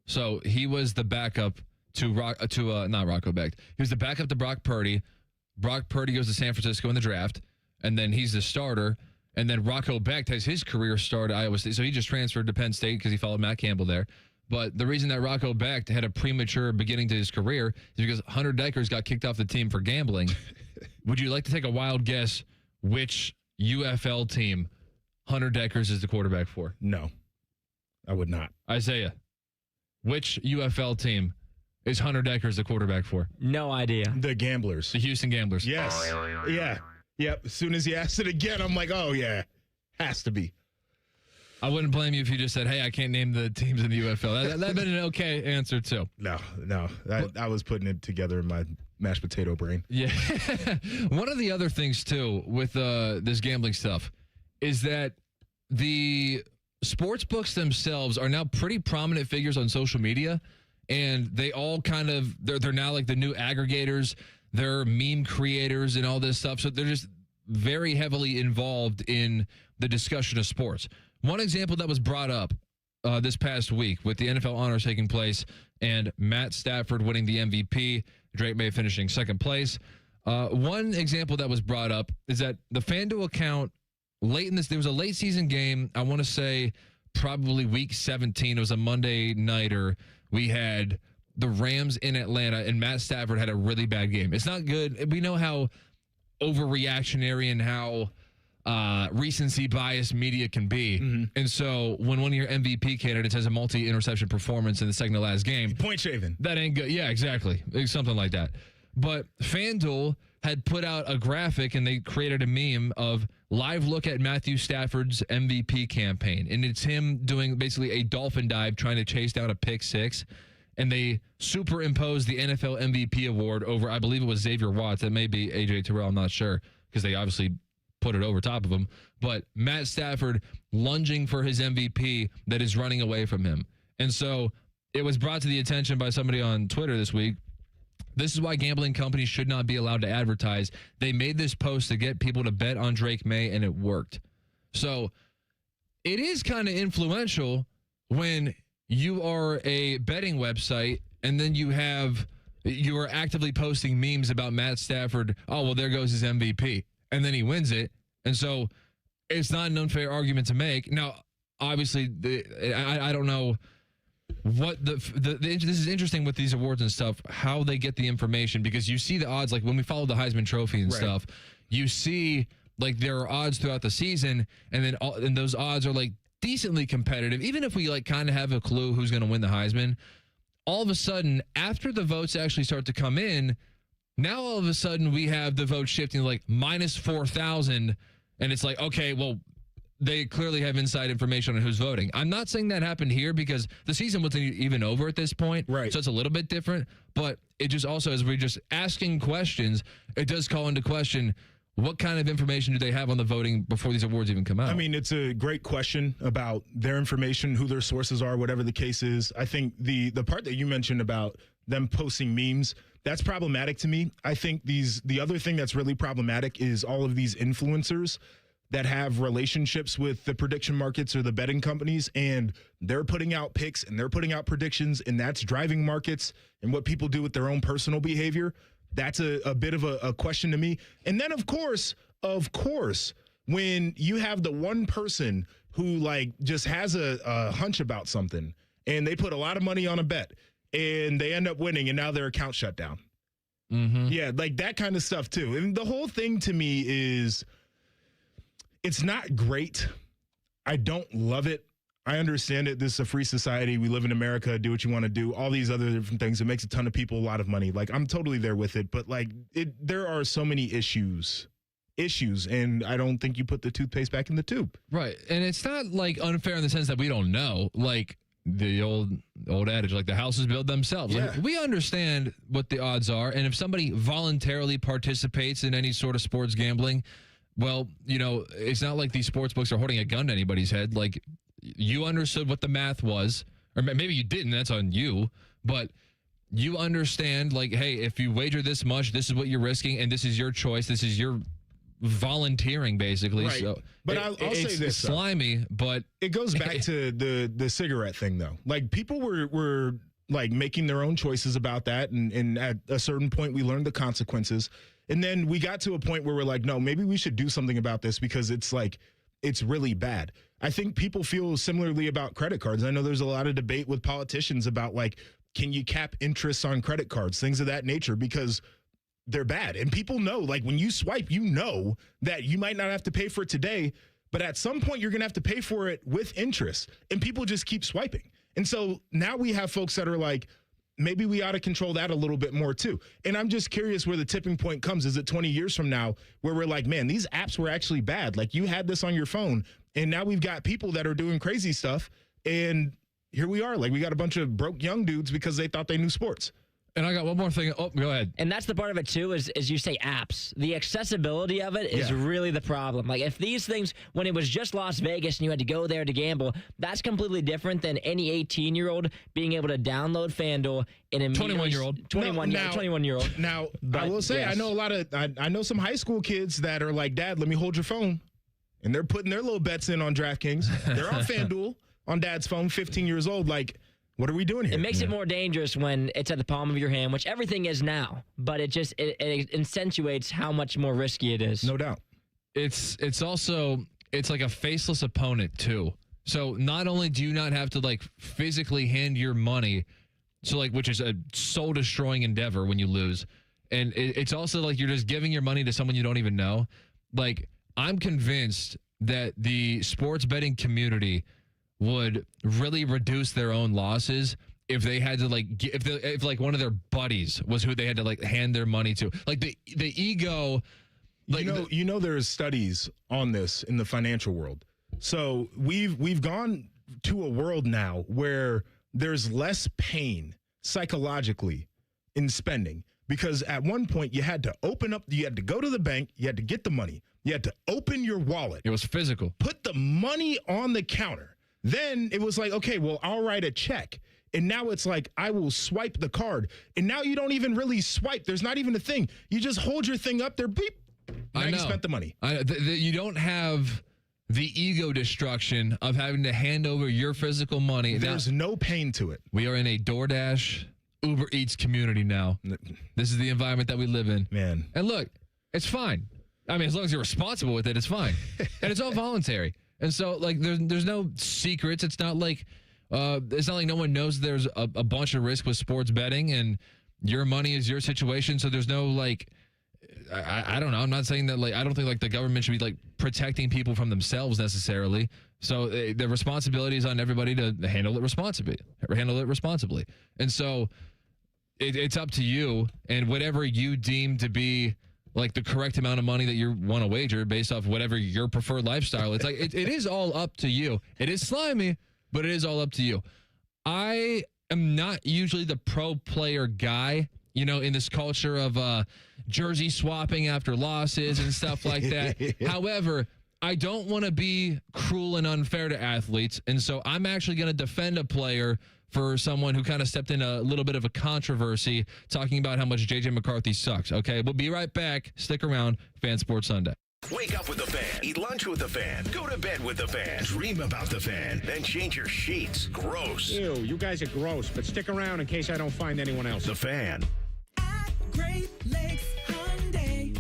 S4: So he was the backup not Rocco Becht. He was the backup to Brock Purdy. Brock Purdy goes to San Francisco in the draft, and then he's the starter. And then Rocco Becht has his career start at Iowa State. So he just transferred to Penn State because he followed Matt Campbell there. But the reason that Rocco Becht had a premature beginning to his career is because Hunter Deckers got kicked off the team for gambling. Would you like to take a wild guess which UFL team Hunter Deckers is the quarterback for?
S3: No, I would not.
S4: Isaiah, which UFL team is Hunter Deckers the quarterback for?
S1: No idea.
S3: The Gamblers.
S4: The Houston Gamblers.
S3: Yes. Yeah. Yep. As soon as he asked it again, I'm like, oh, yeah. Has to be.
S4: I wouldn't blame you if you just said, hey, I can't name the teams in the UFL. That'd been an okay answer, too.
S3: No. I was putting it together in my mashed potato brain.
S4: Yeah. One of the other things, too, with this gambling stuff is that the sports books themselves are now pretty prominent figures on social media, and they all kind of, they're now like the new aggregators. They're meme creators and all this stuff. So they're just very heavily involved in the discussion of sports. One example that was brought up this past week with the NFL honors taking place and Matt Stafford winning the MVP, Drake May finishing second place. One example that was brought up is that the FanDuel account late in this, there was a late season game. I want to say probably week 17. It was a Monday nighter. We had the Rams in Atlanta, and Matt Stafford had a really bad game. It's not good. We know how overreactionary and how recency bias media can be. Mm-hmm. And so when one of your MVP candidates has a multi-interception performance in the second to last game,
S3: point shaving.
S4: That ain't good. Yeah, exactly. Something like that. But FanDuel had put out a graphic and they created a meme of live look at Matthew Stafford's MVP campaign. And it's him doing basically a dolphin dive trying to chase down a pick six. And they superimposed the NFL MVP award over, I believe it was Xavier Watts. That may be A.J. Terrell. I'm not sure because they obviously put it over top of him. But Matt Stafford lunging for his MVP that is running away from him. And so it was brought to the attention by somebody on Twitter this week. This is why gambling companies should not be allowed to advertise. They made this post to get people to bet on Drake May, and it worked. So it is kind of influential when you are a betting website and then you are actively posting memes about Matt Stafford. Oh, well, there goes his MVP. And then he wins it. And so it's not an unfair argument to make. Now, obviously, I don't know what this is interesting with these awards and stuff, how they get the information, because you see the odds, like when we follow the Heisman Trophy and stuff, you see like there are odds throughout the season, and then and those odds are like decently competitive. Even if we like kind of have a clue who's going to win the Heisman, all of a sudden, after the votes actually start to come in, now all of a sudden we have the vote shifting like minus 4,000, and it's like, okay, well, they clearly have inside information on who's voting. I'm not saying that happened here because the season wasn't even over at this point. Right. So it's a little bit different. But it just also, as we're just asking questions, it does call into question what kind of information do they have on the voting before these awards even come out?
S3: I mean, it's a great question about their information, who their sources are, whatever the case is. I think the part that you mentioned about them posting memes, that's problematic to me. I think the other thing that's really problematic is all of these influencers that have relationships with the prediction markets or the betting companies, and they're putting out picks and they're putting out predictions, and that's driving markets and what people do with their own personal behavior. That's a bit of a question to me. And then, of course, when you have the one person who like just has a hunch about something and they put a lot of money on a bet and they end up winning and now their account shut down. Mm-hmm. Yeah, like that kind of stuff too. And the whole thing to me is, it's not great. I don't love it. I understand it. This is a free society. We live in America. Do what you want to do. All these other different things. It makes a ton of people a lot of money. Like, I'm totally there with it. But, like, there are so many issues. And I don't think you put the toothpaste back in the tube.
S4: Right. And it's not, like, unfair in the sense that we don't know. Like, the old adage, like, the houses build themselves.
S3: Yeah.
S4: Like, we understand what the odds are. And if somebody voluntarily participates in any sort of sports gambling, well, you know, it's not like these sports books are holding a gun to anybody's head. Like, you understood what the math was, or maybe you didn't, that's on you, but you understand, like, hey, if you wager this much, this is what you're risking, and this is your choice. This is your volunteering, basically.
S3: Right.
S4: So
S3: but I'll say this.
S4: It's slimy, but
S3: it goes back to the cigarette thing, though. Like, people were like making their own choices about that, and at a certain point, we learned the consequences. And then we got to a point where we're like, no, maybe we should do something about this because it's like, it's really bad. I think people feel similarly about credit cards. I know there's a lot of debate with politicians about, like, can you cap interest on credit cards, things of that nature, because they're bad. And people know, like, when you swipe, you know that you might not have to pay for it today, but at some point you're going to have to pay for it with interest. And people just keep swiping. And so now we have folks that are like, maybe we ought to control that a little bit more too. And I'm just curious where the tipping point comes. Is it 20 years from now where we're like, man, these apps were actually bad? Like, you had this on your phone, and now we've got people that are doing crazy stuff, and here we are. Like, we got a bunch of broke young dudes because they thought they knew sports.
S4: And I got one more thing. Oh, go ahead.
S1: And that's the part of it, too, is you say apps. The accessibility of it is really the problem. Like, if these things, when it was just Las Vegas and you had to go there to gamble, that's completely different than any 18-year-old being able to download FanDuel and immediately...
S4: 21-year-old.
S1: 21-year-old.
S3: Now, I will say, I know a lot of... I know some high school kids that are like, Dad, let me hold your phone. And they're putting their little bets in on DraftKings. They're on FanDuel on Dad's phone, 15 years old. Like... what are we doing here?
S1: It makes it more dangerous when it's at the palm of your hand, which everything is now. But it just it accentuates how much more risky it is.
S3: No doubt.
S4: It's also, it's like a faceless opponent too. So not only do you not have to like physically hand your money, so like, which is a soul destroying endeavor when you lose, and it's also like you're just giving your money to someone you don't even know. Like, I'm convinced that the sports betting community would really reduce their own losses if they had to if like one of their buddies was who they had to like hand their money to, like the ego. Like
S3: there's studies on this in the financial world. So we've gone to a world now where there's less pain psychologically in spending, because at one point you had to go to the bank, you had to get the money, you had to open your wallet.
S4: It was physical.
S3: Put the money on the counter. Then it was like, okay, well, I'll write a check. And now it's like, I will swipe the card. And now you don't even really swipe. There's not even a thing. You just hold your thing up there, beep. Now you spent the money.
S4: You don't have the ego destruction of having to hand over your physical money.
S3: There's no pain to it.
S4: We are in a DoorDash, Uber Eats community now. This is the environment that we live in.
S3: Man.
S4: And look, it's fine. I mean, as long as you're responsible with it, it's fine. And it's all voluntary. And so, like, there's no secrets. It's not like no one knows there's a bunch of risk with sports betting, and your money is your situation. So there's no, like, I don't know. I'm not saying that, like, I don't think, like, the government should be, like, protecting people from themselves necessarily. So the responsibility is on everybody to handle it responsibly. And so it's up to you, and whatever you deem to be, like, the correct amount of money that you want to wager based off whatever your preferred lifestyle. It's like, it is all up to you. It is slimy, but it is all up to you. I am not usually the pro player guy, in this culture of jersey swapping after losses and stuff like that. However, I don't want to be cruel and unfair to athletes. And so I'm actually going to defend a player for someone who kind of stepped in a little bit of a controversy talking about how much J.J. McCarthy sucks. Okay, we'll be right back. Stick around. Fan Sports Sunday.
S2: Wake up with the Fan. Eat lunch with the Fan. Go to bed with the Fan. Dream about the Fan. Then change your sheets. Gross.
S5: Ew, you guys are gross, but stick around in case I don't find anyone else.
S2: The Fan.
S6: Great Lakes Hyundai.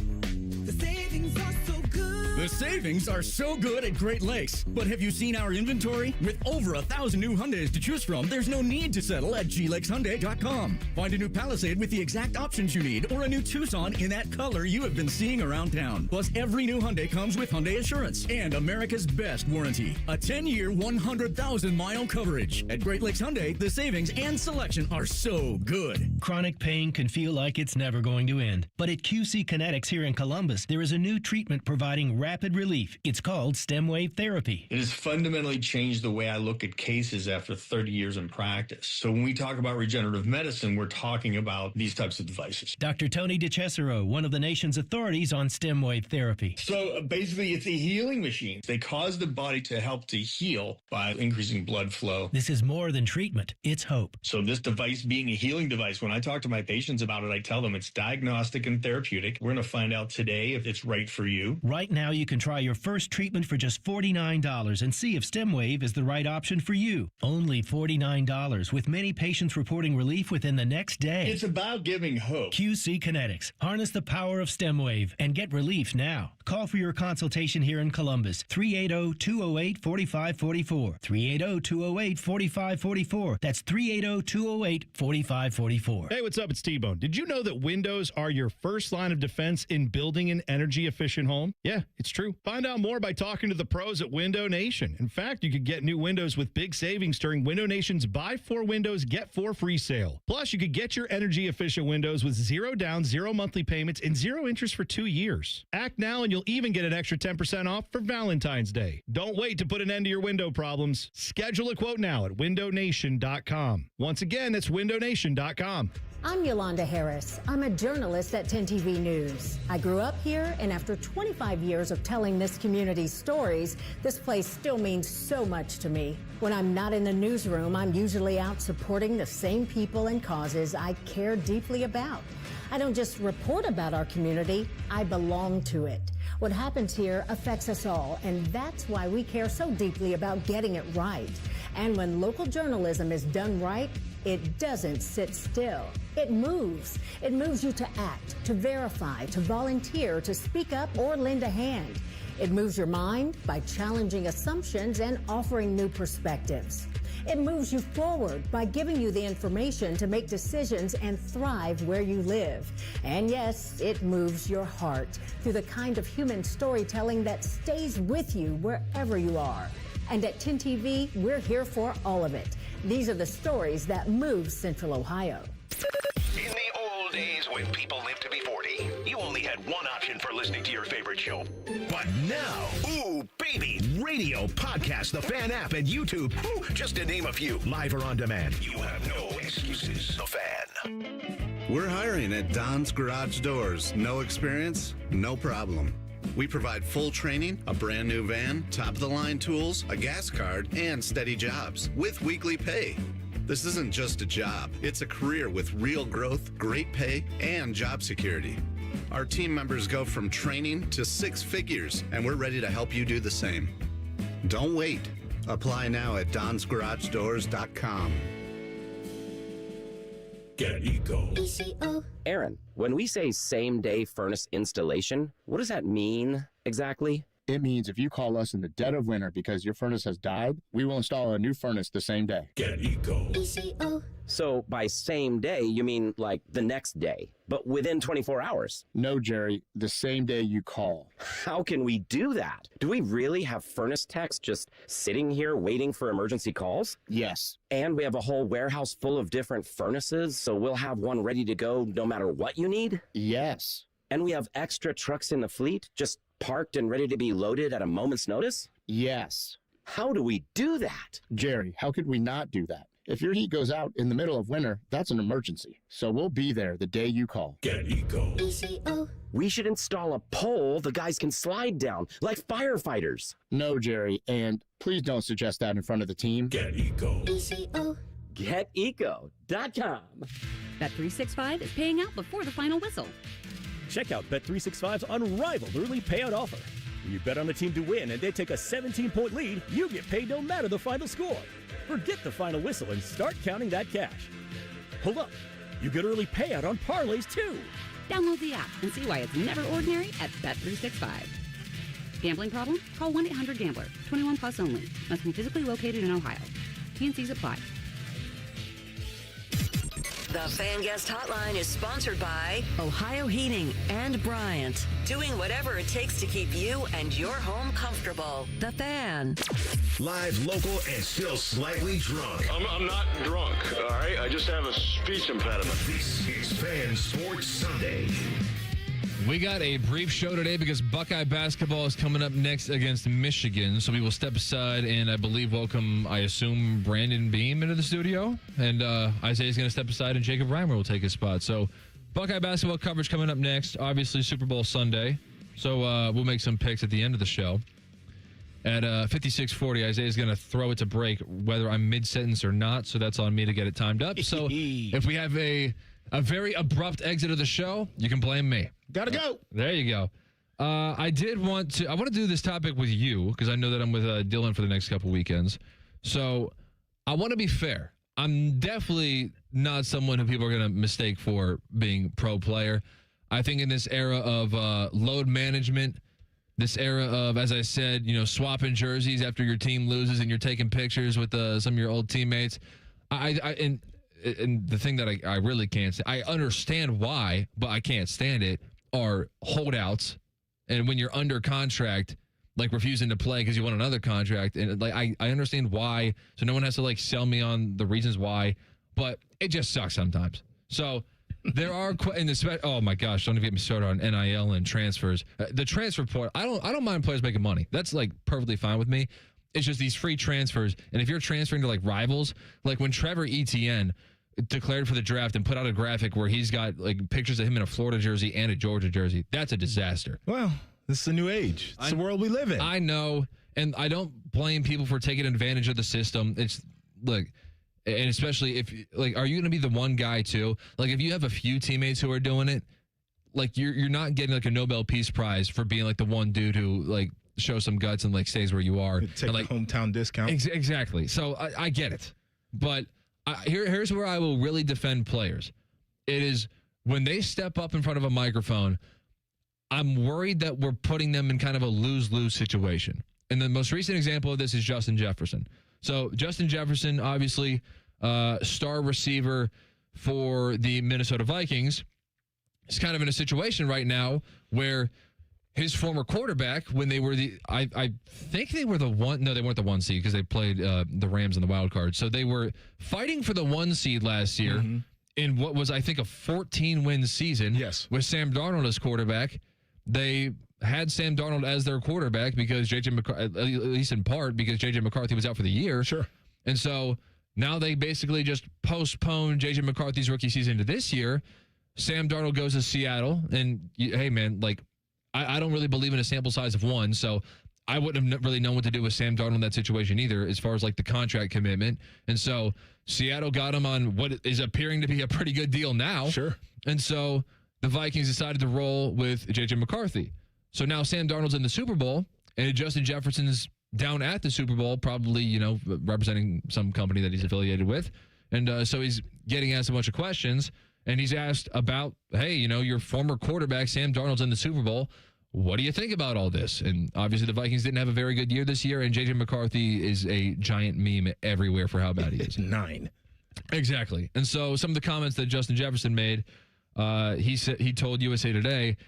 S6: The savings are so good.
S7: The savings are so good at Great Lakes. But have you seen our inventory? With over 1,000 new Hyundais to choose from, there's no need to settle at glakeshyundai.com. Find a new Palisade with the exact options you need, or a new Tucson in that color you have been seeing around town. Plus, every new Hyundai comes with Hyundai Assurance and America's best warranty. A 10-year, 100,000-mile coverage. At Great Lakes Hyundai, the savings and selection are so good.
S8: Chronic pain can feel like it's never going to end. But at QC Kinetics here in Columbus, there is a new treatment providing rapid relief. It's called stem wave therapy.
S25: It has fundamentally changed the way I look at cases after 30 years in practice. So when we talk about regenerative medicine, we're talking about these types of devices.
S8: Dr. Tony DeCesaro, one of the nation's authorities on stem wave therapy.
S25: So basically, it's a healing machine. They cause the body to help to heal by increasing blood flow.
S8: This is more than treatment. It's hope.
S25: So this device being a healing device, when I talk to my patients about it, I tell them it's diagnostic and therapeutic. We're going to find out today if it's right for you.
S8: Right now, you can try your first treatment for just $49 and see if StemWave is the right option for you. Only $49, with many patients reporting relief within the next day.
S25: It's about giving hope.
S8: QC Kinetics. Harness the power of StemWave and get relief now. Call for your consultation here in Columbus. 380-208-4544. 380-208-4544. That's 380-208-4544.
S22: Hey, what's up? It's T-Bone. Did you know that windows are your first line of defense in building an energy-efficient home? Yeah, it's true. Find out more by talking to the pros at Window Nation. In fact, you could get new windows with big savings during Window Nation's Buy 4 Windows, Get 4 free sale. Plus, you could get your energy-efficient windows with 0 down, 0 monthly payments, and 0 interest for 2 years. Act now, and you'll even get an extra 10% off for Valentine's Day. Don't wait to put an end to your window problems. Schedule a quote now at windownation.com. Once again, it's windownation.com.
S26: I'm Yolanda Harris. I'm a journalist at 10 TV News. I grew up here, and after 25 years of telling this community's stories, this place still means so much to me. When I'm not in the newsroom, I'm usually out supporting the same people and causes I care deeply about. I don't just report about our community, I belong to it. What happens here affects us all, and that's why we care so deeply about getting it right. And when local journalism is done right, it doesn't sit still. It moves. It moves you to act, to verify, to volunteer, to speak up or lend a hand. It moves your mind by challenging assumptions and offering new perspectives. It moves you forward by giving you the information to make decisions and thrive where you live. And yes, it moves your heart through the kind of human storytelling that stays with you wherever you are. And at 10 TV, we're here for all of it. These are the stories that move Central Ohio.
S2: In the old days when people lived to be 40, you only had one option for listening to your favorite show. But now, ooh, baby, radio, podcast, the Fan app, and YouTube, ooh, just to name a few, live or on demand. You have no excuses. The Fan.
S9: We're hiring at Don's Garage Doors. No experience? No problem. We provide full training, a brand new van, top-of-the-line tools, a gas card, and steady jobs with weekly pay. This isn't just a job. It's a career with real growth, great pay, and job security. Our team members go from training to 6 figures, and we're ready to help you do the same. Don't wait. Apply now at donsgaragedoors.com.
S2: Get Eco.
S10: Aaron, when we say same-day furnace installation, what does that mean exactly?
S11: It means if you call us in the dead of winter because your furnace has died, we will install a new furnace the same day.
S2: Get Eco.
S10: So by same day, you mean like the next day, but within 24 hours?
S11: No, Jerry, the same day you call.
S10: How can we do that? Do we really have furnace techs just sitting here waiting for emergency calls?
S11: Yes.
S10: And we have a whole warehouse full of different furnaces, so we'll have one ready to go no matter what you need?
S11: Yes.
S10: And we have extra trucks in the fleet, just parked and ready to be loaded at a moment's notice?
S11: Yes.
S10: How do we do that?
S11: Jerry, how could we not do that? If your heat goes out in the middle of winter, that's an emergency. So we'll be there the day you call.
S2: Get Eco.
S10: We should install a pole the guys can slide down, like firefighters.
S11: No, Jerry, and please don't suggest that in front of the team.
S2: Get Eco.
S10: GetEco.com.
S12: Bet365 is paying out before the final whistle.
S13: Check out Bet365's unrivaled early payout offer. When you bet on a team to win and they take a 17-point lead, you get paid no matter the final score. Forget the final whistle and start counting that cash. Hold up. You get early payout on parlays, too.
S12: Download the app and see why it's never ordinary at Bet365. Gambling problem? Call 1-800-GAMBLER. 21 plus only. Must be physically located in Ohio. T&Cs apply.
S14: The Fan Guest Hotline is sponsored by Ohio Heating and Bryant. Doing whatever it takes to keep you and your home comfortable. The Fan.
S2: Live, local, and still slightly drunk.
S15: I'm not drunk, all right? I just have a speech impediment.
S2: This is Fan Sports Sunday.
S4: We got a brief show today because Buckeye basketball is coming up next against Michigan. So we will step aside and I believe welcome, I assume, Brandon Beam into the studio. And Isaiah's going to step aside and Jacob Reimer will take his spot. So Buckeye basketball coverage coming up next. Obviously, Super Bowl Sunday. So we'll make some picks at the end of the show. At 56:40, Isaiah's going to throw it to break whether I'm mid-sentence or not. So that's on me to get it timed up. So if we have a very abrupt exit of the show, you can blame me.
S3: Gotta go.
S4: There you go. I want to do this topic with you because I know that I'm with Dylan for the next couple weekends. So I want to be fair. I'm definitely not someone who people are going to mistake for being pro player. I think in this era of load management, this era of, as I said, swapping jerseys after your team loses and you're taking pictures with some of your old teammates. And the thing that I really can't stand, I understand why, but I can't stand it, are holdouts. And when you're under contract, like refusing to play because you want another contract. And like I understand why. So no one has to like sell me on the reasons why, but it just sucks sometimes. So there are, oh my gosh, don't even get me started on NIL and transfers. The transfer portal, I don't mind players making money. That's like perfectly fine with me. It's just these free transfers. And if you're transferring to like rivals, like when Trevor Etienne declared for the draft and put out a graphic where he's got like pictures of him in a Florida jersey and a Georgia jersey, that's a disaster.
S3: Well, this is a new age. It's the world we live in.
S4: I know. And I don't blame people for taking advantage of the system. It's look, and especially if like, are you going to be the one guy too? Like if you have a few teammates who are doing it, like you're not getting like a Nobel Peace Prize for being like the one dude who like shows some guts and like stays where you are.
S3: Take
S4: and, like,
S3: the hometown discount.
S4: Exactly. So I get it. But here's where I will really defend players. It is when they step up in front of a microphone, I'm worried that we're putting them in kind of a lose-lose situation. And the most recent example of this is Justin Jefferson. So Justin Jefferson, obviously, star receiver for the Minnesota Vikings, is kind of in a situation right now where his former quarterback when they were I think they were the one. No, they weren't the 1 seed because they played the Rams in the wild card. So they were fighting for the 1 seed last year in what was, I think, a 14-win season.
S3: Yes.
S4: With Sam Darnold as quarterback. They had Sam Darnold as their quarterback because J.J. McCarthy, at least in part, because J.J. McCarthy was out for the year.
S3: Sure.
S4: And so now they basically just postponed J.J. McCarthy's rookie season to this year. Sam Darnold goes to Seattle. And, hey, man, like, I don't really believe in a sample size of 1, so I wouldn't have really known what to do with Sam Darnold in that situation either as far as, like, the contract commitment. And so Seattle got him on what is appearing to be a pretty good deal now.
S3: Sure.
S4: And so the Vikings decided to roll with J.J. McCarthy. So now Sam Darnold's in the Super Bowl, and Justin Jefferson's down at the Super Bowl, probably, you know, representing some company that he's affiliated with. And so he's getting asked a bunch of questions, and he's asked about, hey, you know, your former quarterback, Sam Darnold's in the Super Bowl. What do you think about all this? And obviously the Vikings didn't have a very good year this year, and J.J. McCarthy is a giant meme everywhere for how bad he is.
S3: 9.
S4: Exactly. And so some of the comments that Justin Jefferson made, he told USA Today,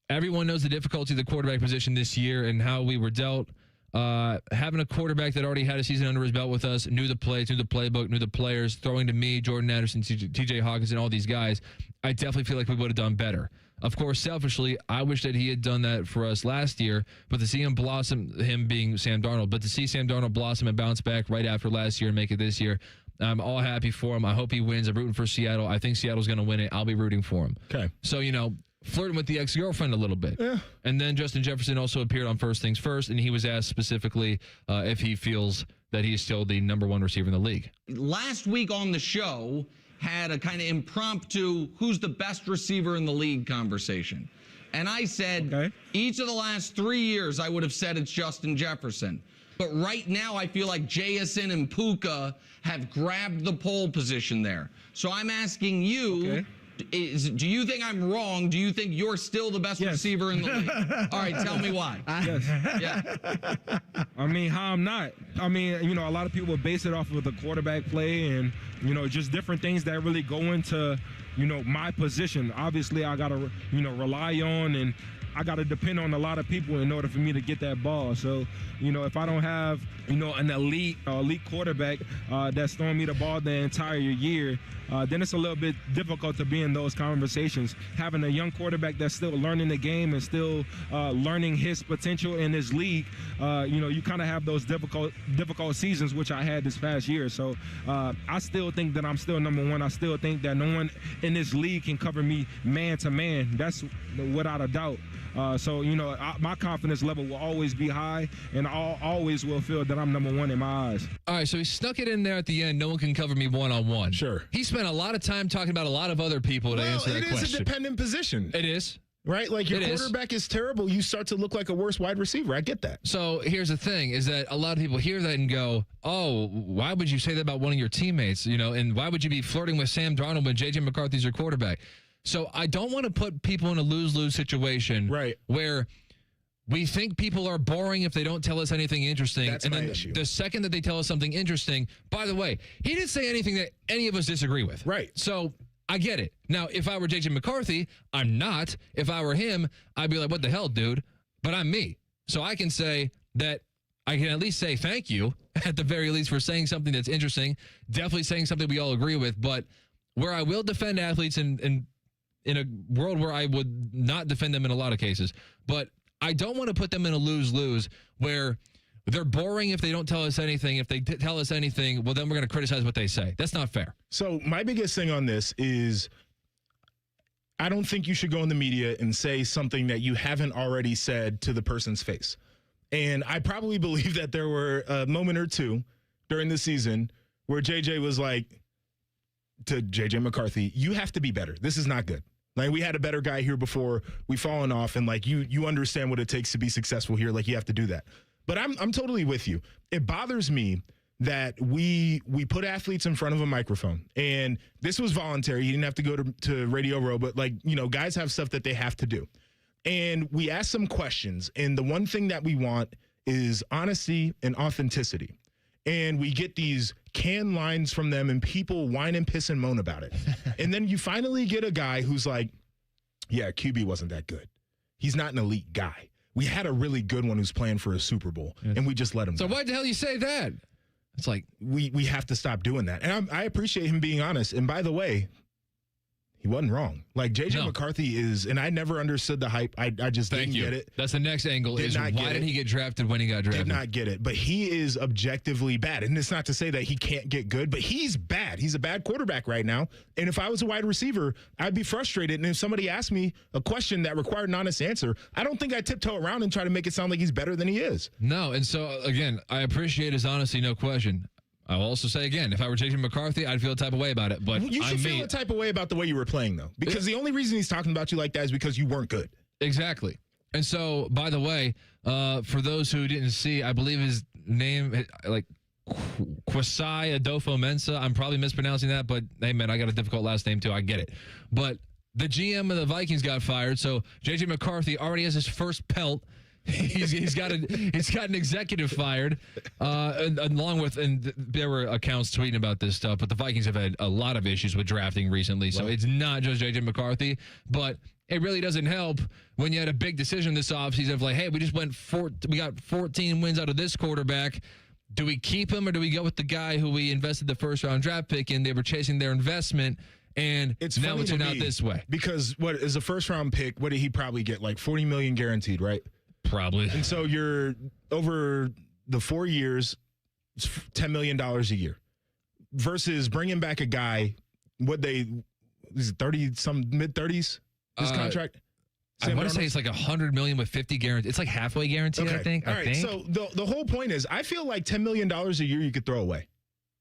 S4: everyone knows the difficulty of the quarterback position this year and how we were dealt. Having a quarterback that already had a season under his belt with us, knew the plays, knew the playbook, knew the players, throwing to me, Jordan Anderson, TJ Hawkins, and all these guys, I definitely feel like we would have done better. Of course, selfishly, I wish that he had done that for us last year, but to see him blossom, him being Sam Darnold, but to see Sam Darnold blossom and bounce back right after last year and make it this year, I'm all happy for him. I hope he wins. I'm rooting for Seattle. I think Seattle's going to win it. I'll be rooting for him.
S3: Okay.
S4: So, you know, flirting with the ex-girlfriend a little bit.
S3: Yeah.
S4: And then Justin Jefferson also appeared on First Things First, and he was asked specifically if he feels that he's still the number 1 receiver in the league.
S16: Last week on the show had a kind of impromptu who's the best receiver in the league conversation. And I said, each of the last 3 years, I would have said it's Justin Jefferson. But right now, I feel like Jason and Puka have grabbed the pole position there. So I'm asking you, do you think I'm wrong? Do you think you're still the best receiver in the league? All right, tell me why.
S17: I mean, how I'm not. I mean, you know, a lot of people base it off of the quarterback play and, you know, just different things that really go into, you know, my position. Obviously, I got to, you know, rely on and I got to depend on a lot of people in order for me to get that ball. So, you know, if I don't have, you know, an elite quarterback that's throwing me the ball the entire year, then it's a little bit difficult to be in those conversations. Having a young quarterback that's still learning the game and still learning his potential in this league, you know, you kind of have those difficult seasons, which I had this past year. So I still think that I'm still number 1. I still think that no one in this league can cover me man to man. That's without a doubt. So, you know, my confidence level will always be high, and I always will feel that I'm number 1 in my eyes.
S4: All right, so he snuck it in there at the end. No one can cover me one-on-one.
S3: Sure.
S4: He spent a lot of time talking about a lot of other people to answer that question.
S3: It is a dependent position.
S4: It is.
S3: Right? Like, your quarterback is terrible. You start to look like a worse wide receiver. I get that.
S4: So here's the thing, is that a lot of people hear that and go, oh, why would you say that about one of your teammates? You know, and why would you be flirting with Sam Darnold when J.J. McCarthy's your quarterback? So I don't want to put people in a lose-lose situation where we think people are boring if they don't tell us anything interesting.
S3: That's
S4: and
S3: my
S4: then
S3: issue.
S4: The second that they tell us something interesting, by the way, he didn't say anything that any of us disagree with.
S3: Right.
S4: So I get it. Now, if I were J.J. McCarthy, I'm not. If I were him, I'd be like, what the hell, dude? But I'm me. So I can say that I can at least say thank you, at the very least, for saying something that's interesting, definitely saying something we all agree with. But where I will defend athletes in a world where I would not defend them in a lot of cases, but I don't want to put them in a lose-lose where they're boring if they don't tell us anything. If they tell us anything, well, then we're going to criticize what they say. That's not fair.
S3: So my biggest thing on this is I don't think you should go in the media and say something that you haven't already said to the person's face. And I probably believe that there were a moment or two during the season where JJ was like to JJ McCarthy, you have to be better. This is not good. Like, we had a better guy here before, we've fallen off, and like you understand what it takes to be successful here. Like, you have to do that. But I'm totally with you. It bothers me that we put athletes in front of a microphone, and this was voluntary. You didn't have to go to Radio Row, but like, you know, guys have stuff that they have to do. And we ask some questions, and the one thing that we want is honesty and authenticity. And we get these canned lines from them, and people whine and piss and moan about it. And then you finally get a guy who's like, yeah, QB wasn't that good. He's not an elite guy. We had a really good one who's playing for a Super Bowl, and we just let him
S4: So
S3: go.
S4: why the hell you say that? It's like
S3: we have to stop doing that. And I appreciate him being honest. And by the way, he wasn't wrong. Like, J.J. McCarthy is, and I never understood the hype. I just didn't get it.
S4: That's the next angle is why didn't he get drafted when he got drafted?
S3: Did not get it. But he is objectively bad. And it's not to say that he can't get good, but he's bad. He's a bad quarterback right now. And if I was a wide receiver, I'd be frustrated. And if somebody asked me a question that required an honest answer, I don't think I'd tiptoe around and try to make it sound like he's better than he is.
S4: No. And so, again, I appreciate his honesty, no question. I'll also say again, if I were J.J. McCarthy, I'd feel a type of way about it. But
S3: you should feel a type of way about the way you were playing, though, because the only reason he's talking about you like that is because you weren't good.
S4: Exactly. And so, by the way, for those who didn't see, I believe his name, like Kwesi Adofo-Mensah. I'm probably mispronouncing that, but hey, man, I got a difficult last name too. I get it. But the GM of the Vikings got fired, so J.J. McCarthy already has his first pelt. He's got an executive fired, and there were accounts tweeting about this stuff. But the Vikings have had a lot of issues with drafting recently, so it's not just J.J. McCarthy. But it really doesn't help when you had a big decision this offseason of like, hey, we got 14 wins out of this quarterback. Do we keep him or do we go with the guy who we invested the first round draft pick in? They were chasing their investment. And now it turned out this way.
S3: Because what is a first round pick? What did he probably get? Like $40 million guaranteed, right?
S4: Probably.
S3: And so you're over the 4 years, it's $10 million a year versus bringing back a guy. Is it 30 some mid 30s? This contract.
S4: I want to say it's like $100 million with 50 guaranteed. It's like halfway guaranteed.
S3: Okay.
S4: I think.
S3: All right. So the whole point is, I feel like $10 million a year you could throw away.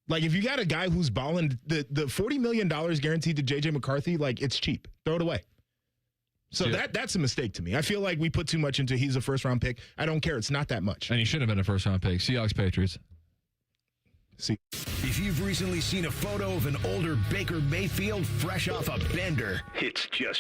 S3: Like, if you got a guy who's balling, the $40 million guaranteed to J.J. McCarthy, like, it's cheap. Throw it away. So that's a mistake to me. I feel like we put too much into he's a first-round pick. I don't care. It's not that much.
S4: And he should have been a first-round pick. Seahawks, Patriots.
S3: See.
S2: If you've recently seen a photo of an older Baker Mayfield fresh off a bender, it's just